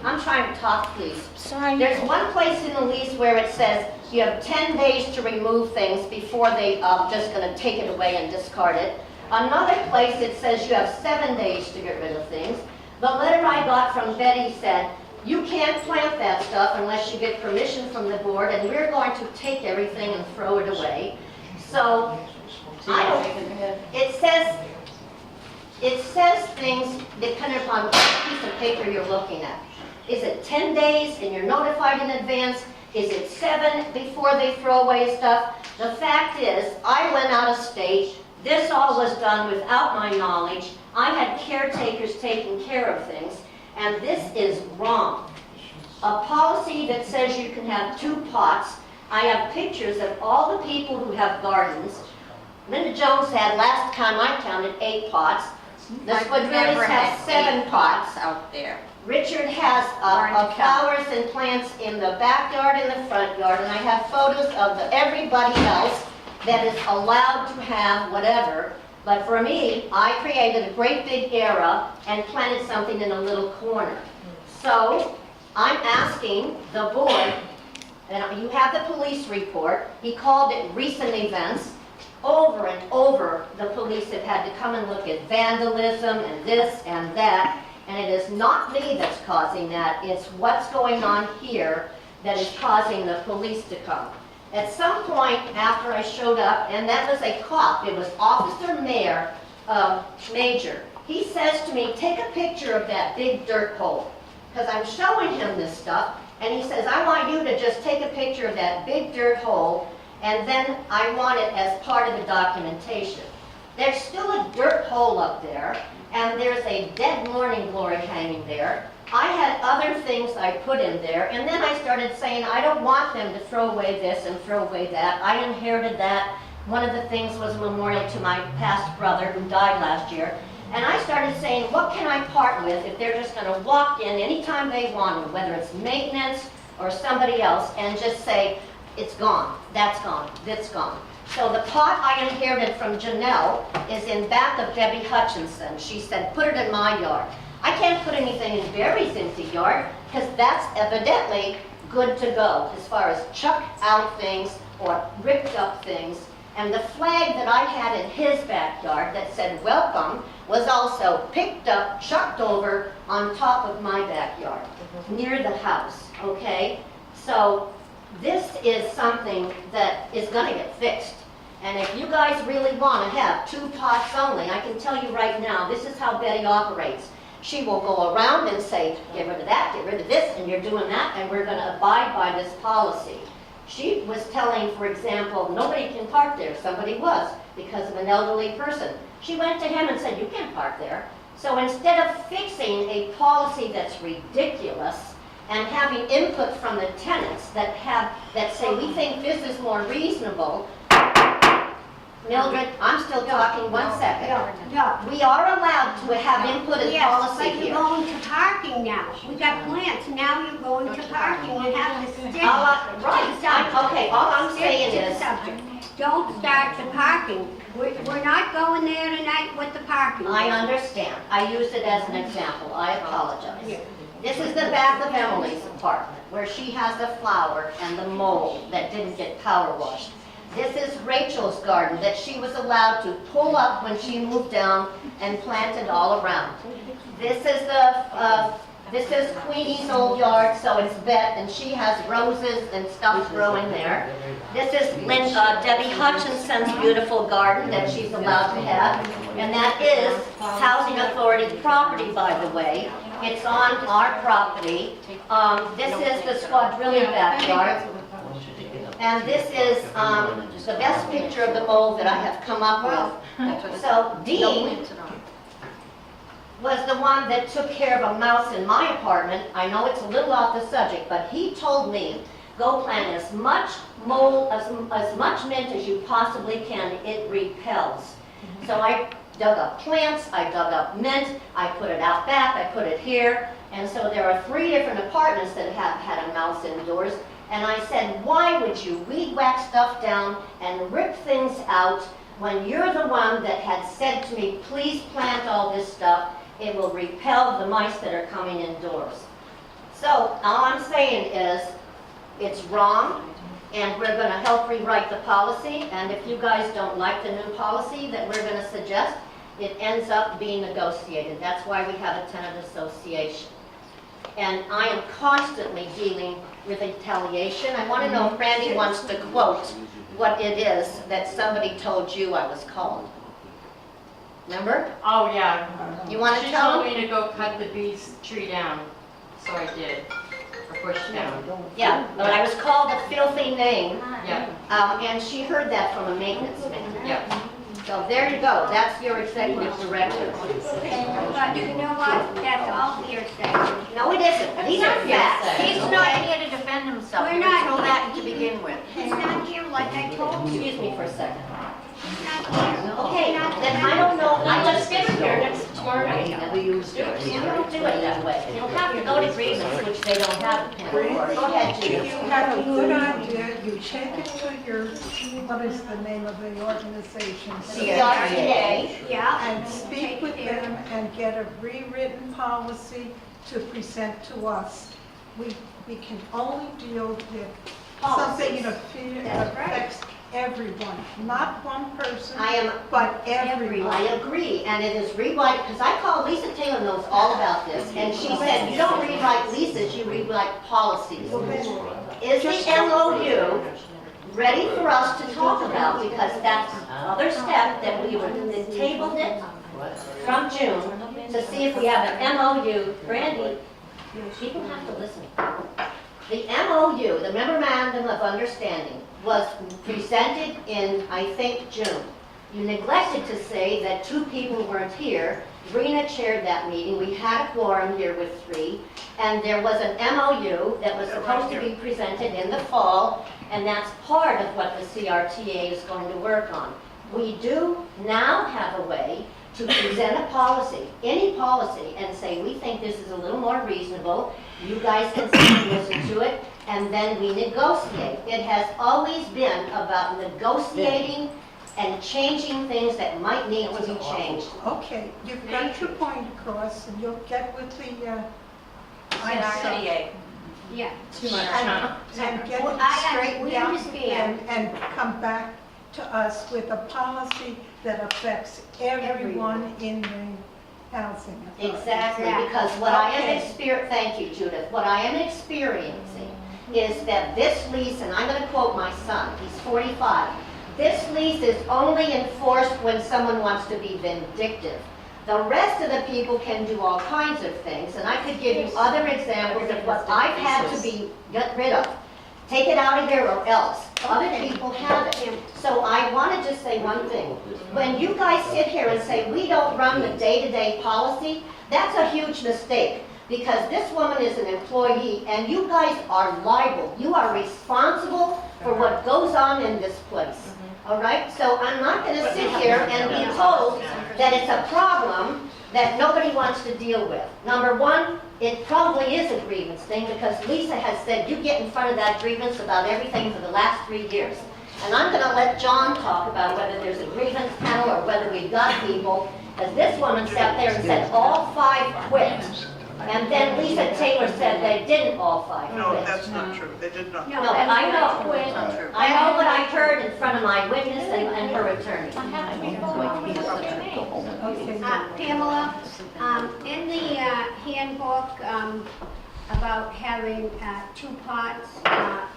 I'm trying to talk, please. Sorry. There's one place in the lease where it says you have 10 days to remove things before they just gonna take it away and discard it. Another place it says you have 7 days to get rid of things. The letter I got from Betty said, you can't plant that stuff unless you get permission from the board, and we're going to take everything and throw it away. So, I don't, it says things depending upon what piece of paper you're looking at. Is it 10 days and you're notified in advance? Is it 7 before they throw away stuff? The fact is, I went out of state. This all was done without my knowledge. I had caretakers taking care of things, and this is wrong. A policy that says you can have 2 pots I have pictures of all the people who have gardens. Linda Jones had, last time I counted, 8 pots. The I've never Squadrillas had have 7 8 pots. out there. Richard has Orange flowers and plants in the backyard and the front yard, and I have photos of everybody else that is allowed to have whatever. But for me, I created a great big era and planted something in a little corner. So I'm asking the board, and you have the police report, he called it recent events. Over and over, the police have had to come and look at vandalism and this and that. And it is not me that's causing that, it's what's going on here that is causing the police to come. At some point after I showed up, and that was a cop, it was Officer Major, he says to me, take a picture of that big dirt hole. Because I'm showing him this stuff, and he says, I want you to just take a picture of that big dirt hole, and then I want it as part of the documentation. There's still a dirt hole up there, and there's a dead morning glory hanging there. I had other things I put in there, and then I started saying, I don't want them to throw away this and throw away that. I inherited that. One of the things was a memorial to my past brother who died last year. And I started saying, what can I part with if they're just going to walk in anytime they want to, whether it's maintenance or somebody else, and just say, it's gone, that's gone, this gone. So the pot I inherited from Janelle is in back of Debbie Hutchinson. She said, put it in my yard. I can't put anything in Barry's empty yard because that's evidently good to go as far as chuck out things or ripped up things. And the flag that I had in his backyard that said welcome was also picked up, chucked over on top of my backyard near the house, okay? So this is something that is going to get fixed. And if you guys really want to have 2 pots only, I can tell you right now, this is how Betty operates. She will go around and say, get rid of that, get rid of this, and you're doing that, and we're going to abide by this policy. She was telling, for example, nobody can park there. Somebody was, because of an elderly person. She went to him and said, you can't park there. So instead of fixing a policy that's ridiculous, and having input from the tenants that say, we think this is more reasonable. Mildred, I'm still talking, 1 second. No. We are allowed to have input and Yes, policy but you're here. going to parking now. We got plants, now you're going to parking. You have to stick. Right, okay, all I'm saying Stick to the is, subject. Don't start the parking. We're not going there tonight with the parking. I understand. I used it as an example. I apologize. This is the back of Emily's apartment, where she has the flower and the mold that didn't get power washed. This is Rachel's garden that she was allowed to pull up when she moved down and planted all around. This is Queenie's old yard, so it's vet, and she has roses and stuff growing there. This is Debbie Hutchinson's beautiful garden that she's allowed to have, and that is Housing Authority property, by the way. It's on our property. This is the Squadrillia backyard. And this is the best picture of the mold that I have come up with. So Dean was the one that took care of a mouse in my apartment. I know it's a little off the subject, but he told me, go plant as much mold, as much mint as you possibly can. It repels. So I dug up plants, I dug up mint, I put it out back, I put it here. And so there are 3 different apartments that have had a mouse indoors. And I said, why would you weed whack stuff down and rip things out when you're the one that had said to me, please plant all this stuff. It will repel the mice that are coming indoors. So all I'm saying is, it's wrong, and we're going to help rewrite the policy. And if you guys don't like the new policy that we're going to suggest, it ends up being negotiated. That's why we have a tenant association. And I am constantly dealing with retaliation. I want to know if Randy wants to quote what it is that somebody told you I was called. Remember? Oh, yeah. You want to She tell told him? me to go cut the beech tree down, so I did, or push down. Yeah, but I was called a filthy name, Yeah, and she heard that from a maintenance man. yeah. So there you go, that's your executive director. But you know what? That's all hearsay. No, it isn't, these are facts. He's not here to defend himself. We're You not were told here. that to begin with. He's not here like I told you. Excuse me for a second. He's not here. Okay, then I don't know, I just get it here next tomorrow night, and we use it. You don't do it that way. You'll have to go to grievance, which they don't have. Go ahead, If Judith. you have a good idea, you take it to your, what is the name of the organization? CRTA. Yeah. And speak with them and get a rewritten policy to present to us. We can only deal with something that That's right. affects everyone, not one person, I am, but everyone. I agree, and it is rewrite, because I called, Lisa Taylor knows all about this, and she said, you don't rewrite leases, you rewrite policies. Is the MOU ready for us to talk about? Because that's another step that we tabled it from June to see if we have an MOU. Brandy, people have to listen. The MOU, the Memorandum of Understanding, was presented in, I think, June. You neglected to say that 2 people weren't here. Rena chaired that meeting. We had a quorum here with 3. And there was an MOU that was supposed to be presented in the fall, and that's part of what the CRTA is going to work on. We do now have a way to present a policy, any policy, and say, we think this is a little more reasonable. You guys can sit and listen to it, and then we negotiate. It has always been about negotiating and changing things that might need to be changed. Okay, you've got your point across, and you'll get with the, CRTA. Yeah. and get Well, it straightened we out understand. and come back to us with a policy that affects everyone in the housing authority. Exactly, because what I am Okay. thank you, Judith, what I am experiencing is that this lease, and I'm gonna quote my son, he's 45, this lease is only enforced when someone wants to be vindictive. The rest of the people can do all kinds of things, and I could give you other examples of what I've had to get rid of. Take it out of here or else. Other people have it. So I want to just say one thing. When you guys sit here and say, we don't run the day-to-day policy, that's a huge mistake. Because this woman is an employee and you guys are liable. You are responsible for what goes on in this place. All right? So I'm not going to sit here and be told that it's a problem that nobody wants to deal with. Number one, it probably is a grievance thing because Lisa has said you get in front of that grievance about everything for the last 3 years. And I'm going to let John talk about whether there's a grievance panel or whether we've got people, because this woman sat there and said all 5 quit. And then Lisa Taylor said they didn't all 5 quit. No, that's not true. They did not. No, I know. Not true. I know what I heard in front of my witness and her attorney. Okay. Pamela, in the handbook about having 2 pots,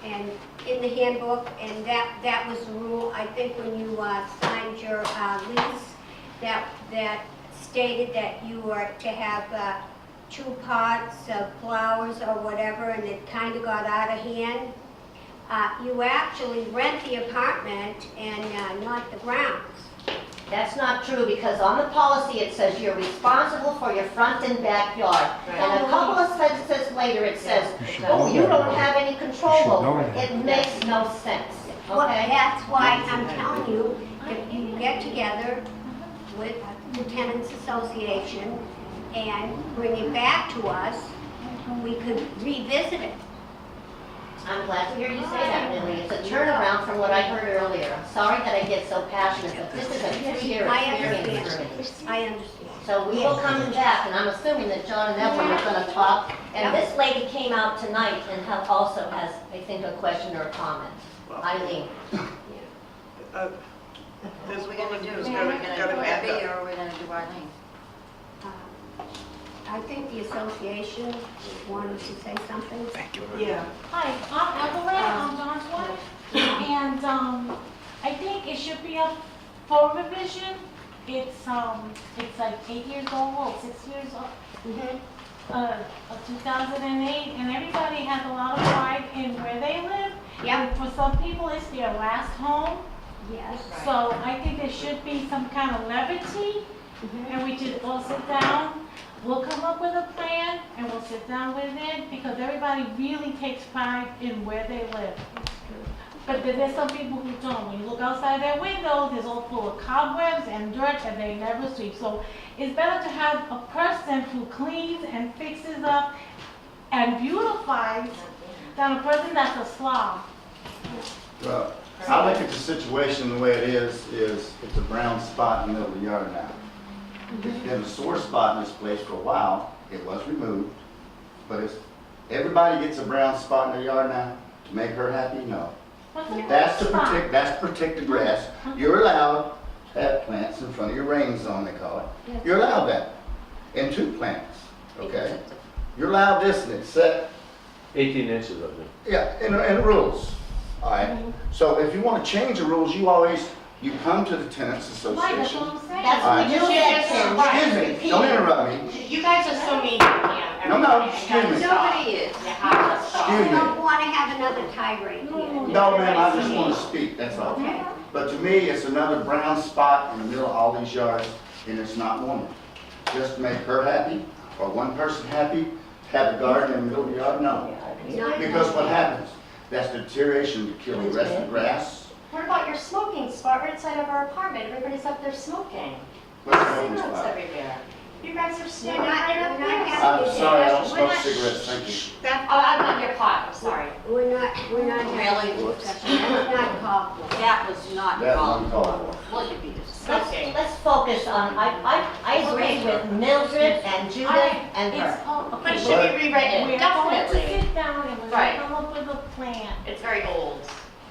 and in the handbook, and that was the rule, I think when you signed your lease, that stated that you were to have 2 pots of flowers or whatever, and it kind of got out of hand. You actually rent the apartment and not the grounds. That's not true, because on the policy it says you're responsible for your front and backyard. And a couple of sentences later it says, oh, you don't have any control over it. It makes no sense, Well, okay? that's why I'm telling you, if you get together with the Tenants Association and bring it back to us, we could revisit it. I'm glad to hear you say that, Millie. It's a turnaround from what I heard earlier. I'm sorry that I get so passionate, but this is a 3-year I experience understand. for me. I understand. So we will come back, and I'm assuming that John and Ethel are going to talk. And this lady came out tonight and also has, I think, a question or a comment. Eileen. This What are we woman gonna do? who's Are we gonna gonna got do a hand Abby up. or are we gonna do Arlene? I think the association wanted to say something. Yeah. Hi, I'm Evelyn, I'm John's wife, and I think it should be up for revision. It's like 8 years old, or 6 years old, of 2008, and everybody has a lot of pride in where they live. Yeah. And for some people, it's their last home, Yes. So I think there should be some kind of levity, and we should all sit down. We'll come up with a plan, and we'll sit down with it, because everybody really takes pride in where they live. But there's some people who don't. When you look outside their windows, it's all full of cobwebs and dirt that they never sweep. So it's better to have a person who cleans and fixes up and beautifies than a person that's a slob. Well, I look at the situation the way it is it's a brown spot in the middle of the yard now. It's been a sore spot in this place for a while. It was removed, but everybody gets a brown spot in their yard now. To make her happy, no. That's to protect the grass. You're allowed to have plants in front of your rain zone, they call it. You're allowed that. And 2 plants, okay? You're allowed this and it's set, 18 inches of it. yeah, in the rules. All right? So if you want to change the rules, you come to the tenants Right, that's association. what I'm saying. That's what you said, Ken. Excuse me, don't interrupt me. You guys are so mean to Pam. No, excuse me. Nobody is. You have to stop. I Excuse me. don't want to have another tirade here. No, ma'am, I just want to speak, that's all. Okay. But to me, it's another brown spot in the middle of all these yards, and it's not normal. Just to make her happy, or one person happy, have a garden in the middle of the yard, no. Because what happens? That's deterioration to kill the rest of the grass. What about your smoking spot right inside of our apartment? Everybody's up there smoking. What's the smoking Cigarettes spot? everywhere. You guys are We're standing not, right up we're not there. having I'm sorry, I don't We're smoke not- cigarettes, thank you. That, Oh, I'm on your pot, I'm sorry. We're not having a discussion. That's not called for. That was not That's called uncalled for. What should be discussed? Let's, let's focus on, I agree with Mildred and Judith and It's her. called, But it okay, should be rewritten, we're going to definitely. sit down and we're Right. gonna come up with a plan. It's very old.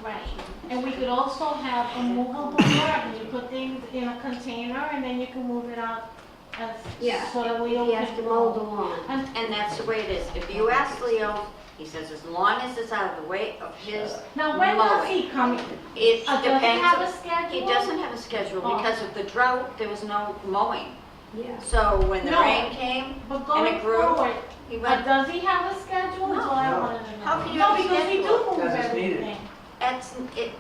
Right. And we could also have a movable garden. You put things in a container and then you can move it out as, Yeah, so that we don't. he has to mow the lawn. And that's the way it is. If you ask Leo, he says as long as it's out of the way of his Now, when does mowing. he come? It Does he depends. have a schedule? He doesn't have a schedule Oh. because of the drought, there was no mowing. Yeah. So when the No. rain came, But and going it grew, forward, he went, does he have a schedule? Is what I No. wanted to know. How can you No, have a because we do schedule? move Because it's needed. everything. that's, it,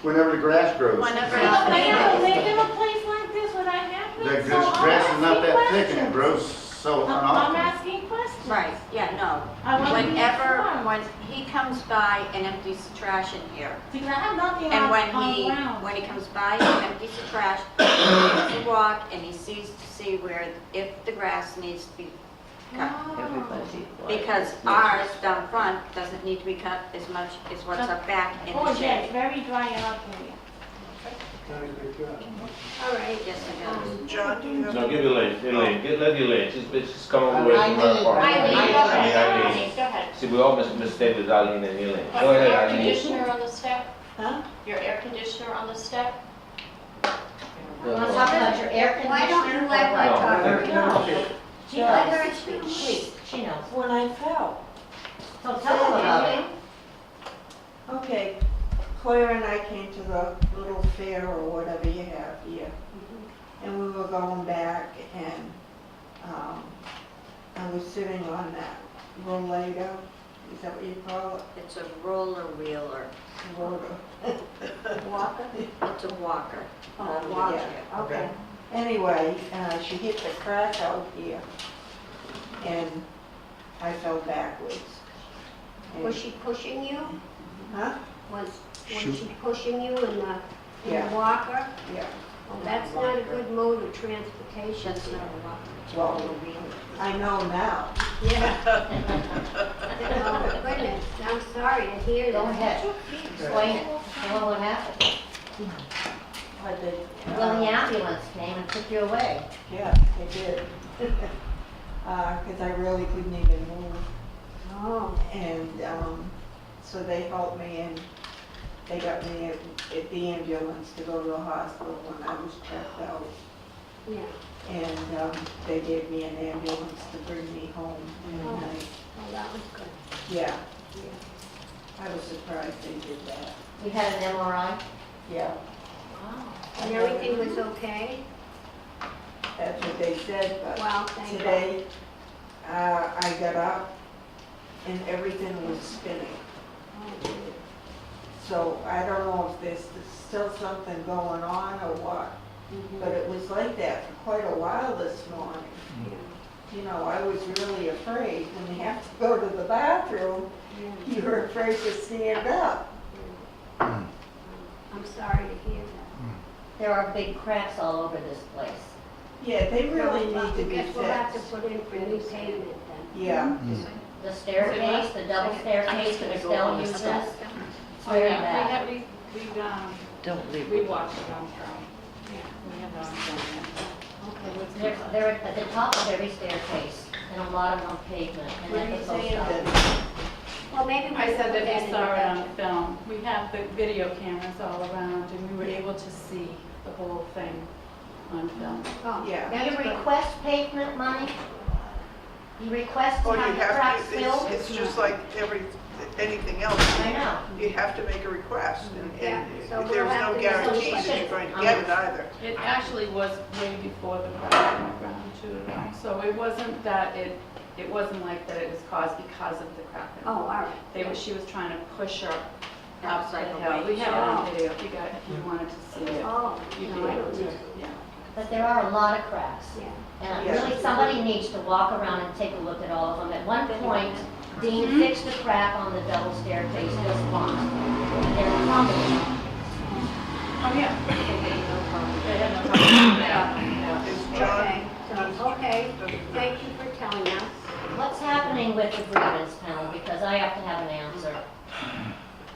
Whenever the grass grows. Whenever Yeah, but I it's never needed. lived in a place like this where I have The been, so I'm grass is not asking that thick and it questions. grows so I'm unoften. asking questions. Right, yeah, no. I want to be Whenever, informed. when he comes by and empties the trash in here, Because I have nothing and on when ground. he comes by and empties the trash, he takes a walk and he sees to see where, if the grass needs to be cut. Oh. Because ours down front doesn't need to be cut as much as what's up back in Oh, the yes, shade. very dry and ugly. Done a good job. All right. Yes, it does. John, do you have? No, give Elaine, let Elaine, she's come all the way from her Eileen. apartment. Eileen, go ahead. Eileen. Go ahead. See, we all mistaken Eileen and Elaine. Go Your ahead, air Eileen. conditioner on the step? Huh? Your air conditioner on the step? Want to talk about your air conditioner? Why don't you let her No. talk? No. She Let knows. her speak. Please, she knows. When I fell. So tell them about it. Okay, Claire and I came to the little fair or whatever you have here. And we were going back and, I was sitting on that rollator, is that what you call it? It's a roller wheeler. Roller. Walker? It's a walker. Oh, Walker, yeah. okay. Anyway, she hit the crack out here, and I fell backwards. And- Was she pushing you? Huh? Was she pushing you in the Yeah. walker? Yeah. Well, that's not a good mode of transportation. That's not a walker. It's a Well, roller wheeler. I know now. Yeah. Oh, goodness, I'm sorry to hear Go that. ahead. Explain it. Tell them what happened. But they, Well, the ambulance came and took you away. yeah, they did. Because I really couldn't even move. Oh, And so they helped me and they got me at the ambulance to go to the hospital when I was checked out. yeah. And they gave me an ambulance to bring me home in the Oh. night. Oh, that was good. Yeah, Yeah. I was surprised they did that. You had an MRI? Yeah, And everything was okay? that's what they said, but Well, thank God. today, I got up and everything was spinning. Oh, good. So I don't know if there's still something going on or what, but it was like that for quite a while this morning. You know, I was really afraid when you have to go to the bathroom, you're afraid to stand up. I'm sorry to hear that. There are big cracks all over this place. Yeah, they really Well, need to be guess we'll have to fixed. put in for new pavement then. Yeah. The staircase, the double staircase that Estelle uses, it's Oh, very yeah, bad. Don't leave. we watched it on film. We have it on film. They're at the top of every staircase, and a lot of them on pavement, and What are at you the post saying, office. Vince? Well, maybe we I can said put that that we in saw it the on film. We have the video cameras all around, and we were able to see the whole thing on film. Oh, Yeah. Do you request pavement money? You request to Or you have the have cracks to, filled? it's just like anything else. I know. You have to make a request, and Yeah, so we'll there's have no to- guarantee so she that you're should- going to get it either. It actually was way before the crack in the ground too, though. So it wasn't that it wasn't like that it was caused because of the crack in the Oh, all ground. right. She was trying to push her That up was the like a hill. We weight have it on job. video if you wanted to see it. Oh, You'd no, be I able don't to, need to. yeah. But there are a lot of cracks. Yeah. And Yeah. really, somebody needs to walk around and take a look at all of them. At one point, Dean fixed a crack on the double staircase just once. They're crumbling. Oh, yeah. They had no problem. Yeah. Is John, Okay, thank you for telling us. What's happening with the grievance panel? Because I have to have an answer.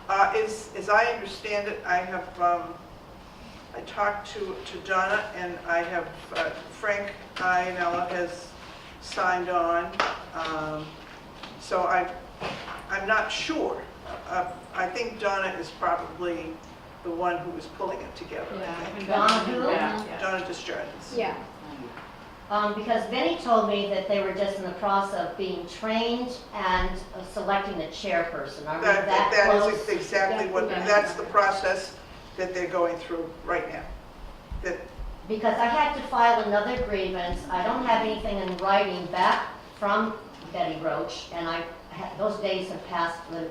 as I understand it, I have, I talked to Donna, and I have, Frank Iannella has signed on. So I'm not sure. I think Donna is probably the one who was pulling it together, I think. Donna who? Yeah. Donna Desjardins. Yeah. Because Vinnie told me that they were just in the process of being trained and selecting the chairperson. Are we that That close? is exactly what, that's the process that they're going through right now. That, Because I had to file another grievance. I don't have anything in writing back from Betty Roach, and those days have passed, the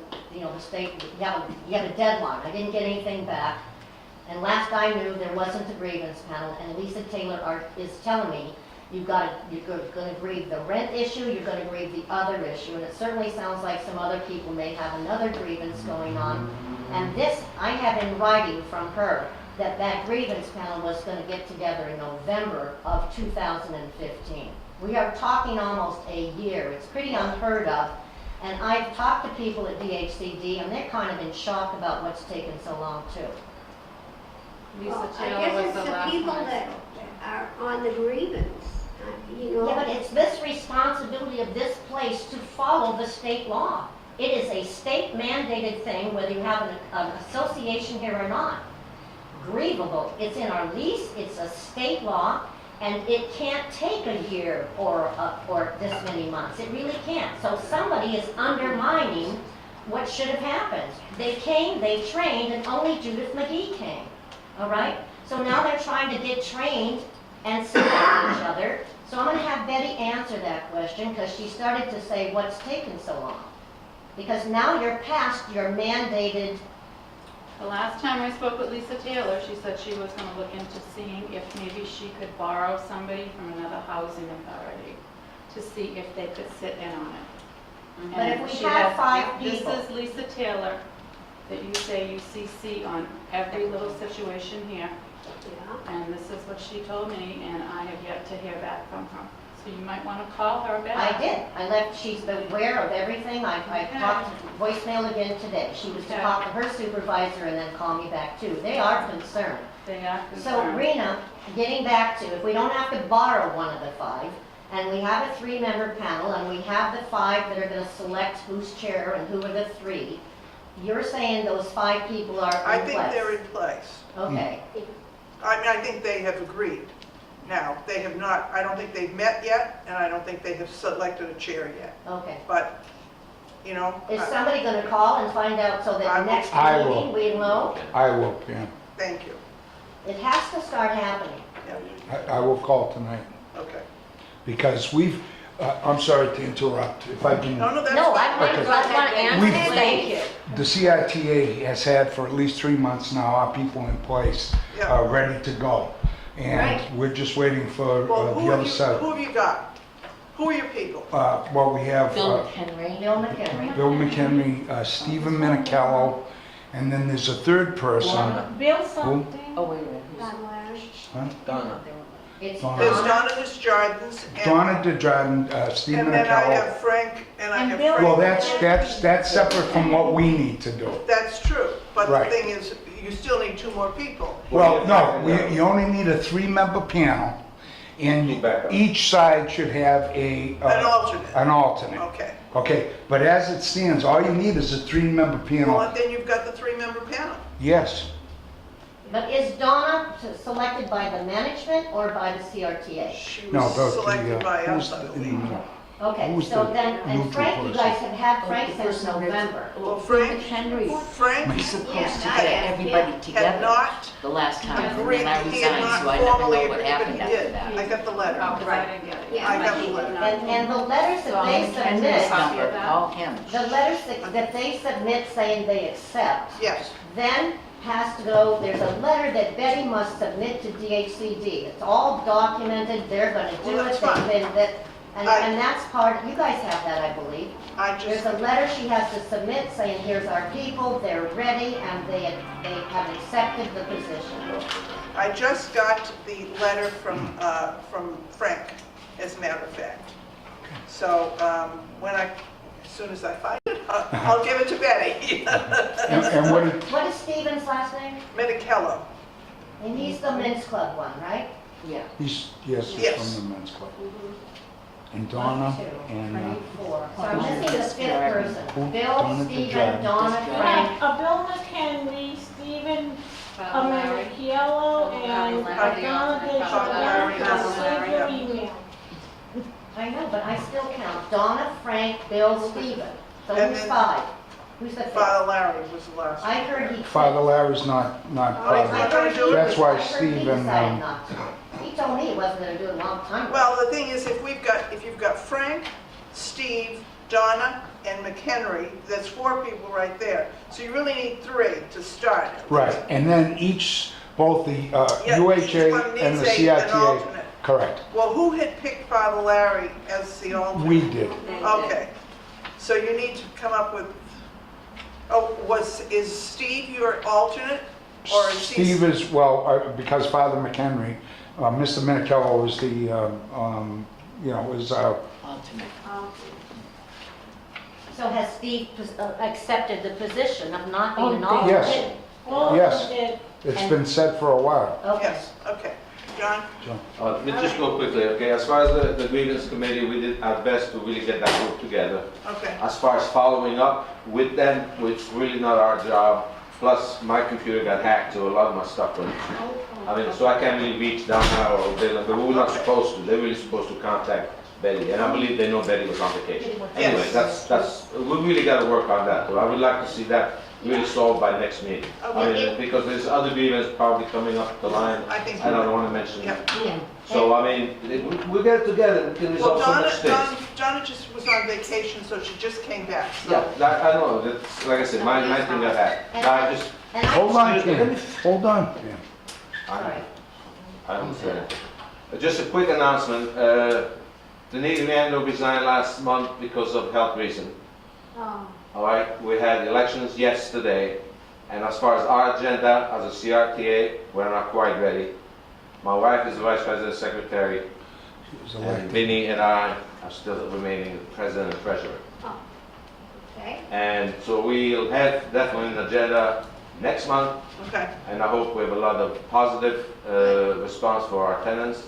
state, you have a deadline. I didn't get anything back. And last I knew, there wasn't a grievance panel, and Lisa Taylor is telling me, you're going to grieve the rent issue, you're going to grieve the other issue, and it certainly sounds like some other people may have another grievance going on. And this, I have in writing from her, that grievance panel was going to get together in November of 2015. We are talking almost a year. It's pretty unheard of. And I've talked to people at DHCD, and they're kind of in shock about what's taken so long, too. Lisa Well, I Taylor guess was it's the the last people one I that spoke. are on the grievance, you know. Yeah, but it's this responsibility of this place to follow the state law. It is a state mandated thing, whether you have an association here or not. Grievable. It's in our lease, it's a state law, and it can't take a year or this many months. It really can't. So somebody is undermining what should have happened. They came, they trained, and only Judith McGee came. All right? So now they're trying to get trained and select each other. So I'm going to have Betty answer that question, because she started to say, what's taken so long? Because now you're past your mandated. The last time I spoke with Lisa Taylor, she said she was going to look into seeing if maybe she could borrow somebody from another housing authority to see if they could sit in on it. But if we she have has- 5 people. This is Lisa Taylor that you say you CC on every little situation here. Yeah. And this is what she told me, and I have yet to hear back from her. So you might want to call her back. I did. I left, she's aware of everything. I talked to voicemail again today. She was to Okay. talk to her supervisor and then call me back too. They are concerned. They are So concerned. Rena, getting back to, if we don't have to borrow one of the 5, and we have a 3-member panel, and we have the 5 that are going to select who's chair and who are the 3, you're saying those 5 people are in I place? think they're in place. Okay. I mean, I think they have agreed. Now, they have not, I don't think they've met yet, and I don't think they have selected a chair yet. Okay. But, you know, Is somebody going to call and find out so I that will. next I meeting will. we know? I will, Pam. thank you. It has to start happening. Yeah, I will call tonight, okay. because we've, I'm sorry to interrupt, if I can. No, that's No, fine. I Okay. want to answer, We've- thank you. The CITA has had for at least 3 months now, our people in place, Yeah. ready to go. And Right. we're just waiting for Well, the other side. who have you got? Who are your people? Well, we have Bill McHenry. Bill McHenry, Stephen Minichello, and then there's a third person. Bill something. Oh, wait a minute. Donna. It's Donna. There's Donna. Donna Desjardins and, Donna DeJarden, Steve and then I Minichello. have Frank, and I And have Bill- Frank. Well, that's separate from what we need to do. That's true, but the Right. thing is, you still need 2 more people. Well, no, you only need a 3-member panel, and Backup. each side should have An alternate. an alternate. Okay. Okay, but as it stands, all you need is a 3-member panel. Well, then you've got the 3-member panel. Yes, But is Donna selected by the management or by the CRTA? She no, was the, selected by who's us, I the, believe. Okay, Who's so the then, and neutral Frank, you person? guys have had Frank since November. Well, Frank, Frank was supposed to had- get everybody had together not the last time, and agreed, then I he had resigned, not so I never formally know what agreed, but happened he after did. that. I got the letter. Oh, 'cause I didn't get it. I got the letter. And the letters that they Henry's submit, number, call him. the letters that they submit saying they accept, Yes, then has to go, there's a letter that Betty must submit to DHCD. It's all documented, they're gonna do Well, it, that's fine. and that's part, you guys have that, I believe. I There's just, a letter she has to submit saying, here's our people, they're ready, and they have accepted the position. I just got the letter from Frank, as a matter of fact. So, as soon as I find it, I'll give it to Betty. and what did, What is Stephen's last name? Minichello. And he's the men's club one, right? Yeah. yes, he's Yes. from the men's club. And Donna, 1, 2, and, 3, 4. So I'm missing the fifth person. Who? Bill, Donna Stephen, DeJarden. Donna, Frank. Bill McHenry, Stephen Larry. Yellow, and Larry. Donna Larry. Desjardins, Larry. and email. I know, but I still count Donna, Frank, Bill, Stephen. So And who's then- 5? Who's the fifth? Father Larry was the last. I heard he. Father Larry's not Oh, he's part of not it. gonna do it? That's why I heard he Stephen, decided not to. He told me he wasn't gonna do it a long time ago. Well, the thing is, if you've got Frank, Steve, Donna, and McHenry, that's 4 people right there. So you really need 3 to start. right, and then both the Yeah, each UHA one and the needs an CITA, alternate. correct, Well, who had picked Father Larry as the alternate? we did. Okay, so you need to come up with, is Steve your alternate? Or is he? Steve is, well, because Father McHenry, Mr. Minichello is the, is Ultimate. So has Steve accepted the position of not being an Oh, alternate? yes. All of Yes. them did. It's been said for a while. Okay. Yes, okay. John? Let's just go quickly, okay? As far as the grievance committee, we did our best to really get that group together. Okay. As far as following up with them, which is really not our job, plus my computer got hacked, so a lot of my stuff went. I mean, so I can't really reach down now or Dylan, but we're not supposed to. They're really supposed to contact Betty, and I believe they know Betty was on vacation. Anyway, we really gotta work on that, so I would like to see that really solved by next meeting. I mean, because there's other grievances probably coming up the line, I think I you're don't right. wanna mention them. Yeah. So, I mean, we get it together, we can Well, resolve so much things. Donna just was on vacation, so she just came back, so. Yeah, I know, that's, like I said, my thing got hacked. I just, And I, Hold on, Excuse me, Ken, hold on, Ken. sorry. I don't say. Just a quick announcement, Denise Leandro resigned last month because of health reason. All right, we had elections yesterday, and as far as our agenda as a CRTA, we're not quite ready. My wife is the vice president secretary, He was and elected. Vinnie and I are still remaining president and treasurer. Okay. And so we'll have definitely an agenda next month, Okay, and I hope we have a lot of positive response for our tenants.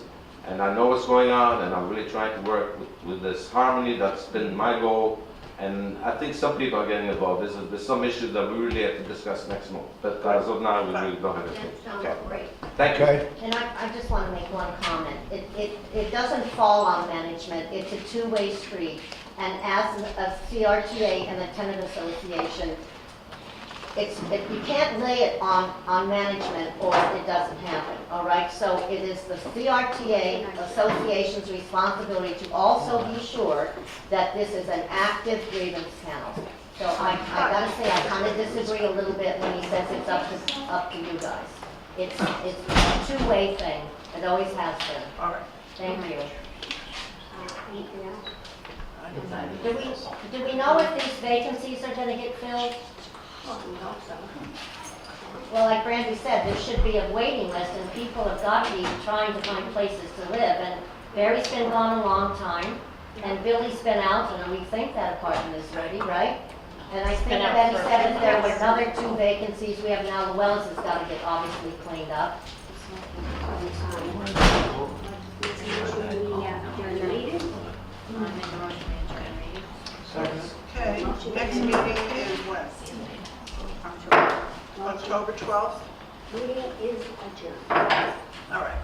And I know what's going on, and I'm really trying to work with this harmony. That's been my goal. And I think some people are getting involved. There's some issues that we really have to discuss next month. But as of now, we really don't have anything. That sounds Okay. great. Thank you. Okay, And I just want to make one comment. It doesn't fall on management, it's a two-way street. And as a CRTA and a tenant association, you can't lay it on management or it doesn't happen, all right? So it is the CRTA Association's responsibility to also be sure that this is an active grievance panel. So I gotta say, I kind of disagree a little bit when he says it's up to you guys. It's a two-way thing. It always has been. All right. Thank you. Anything else? Do we know if these vacancies are gonna get filled? Well, we hope so. Well, like Brandy said, there should be a waiting list, and people have got to be trying to find places to live. And Barry's been gone a long time, and Billy's been out, and we think that apartment is ready, right? And I think been out that he for said if there were 10 another 2 vacancies, we have now, the Wells has got to get obviously cleaned up. Okay, next meeting is when? October 12th? Meeting is adjourned. All right.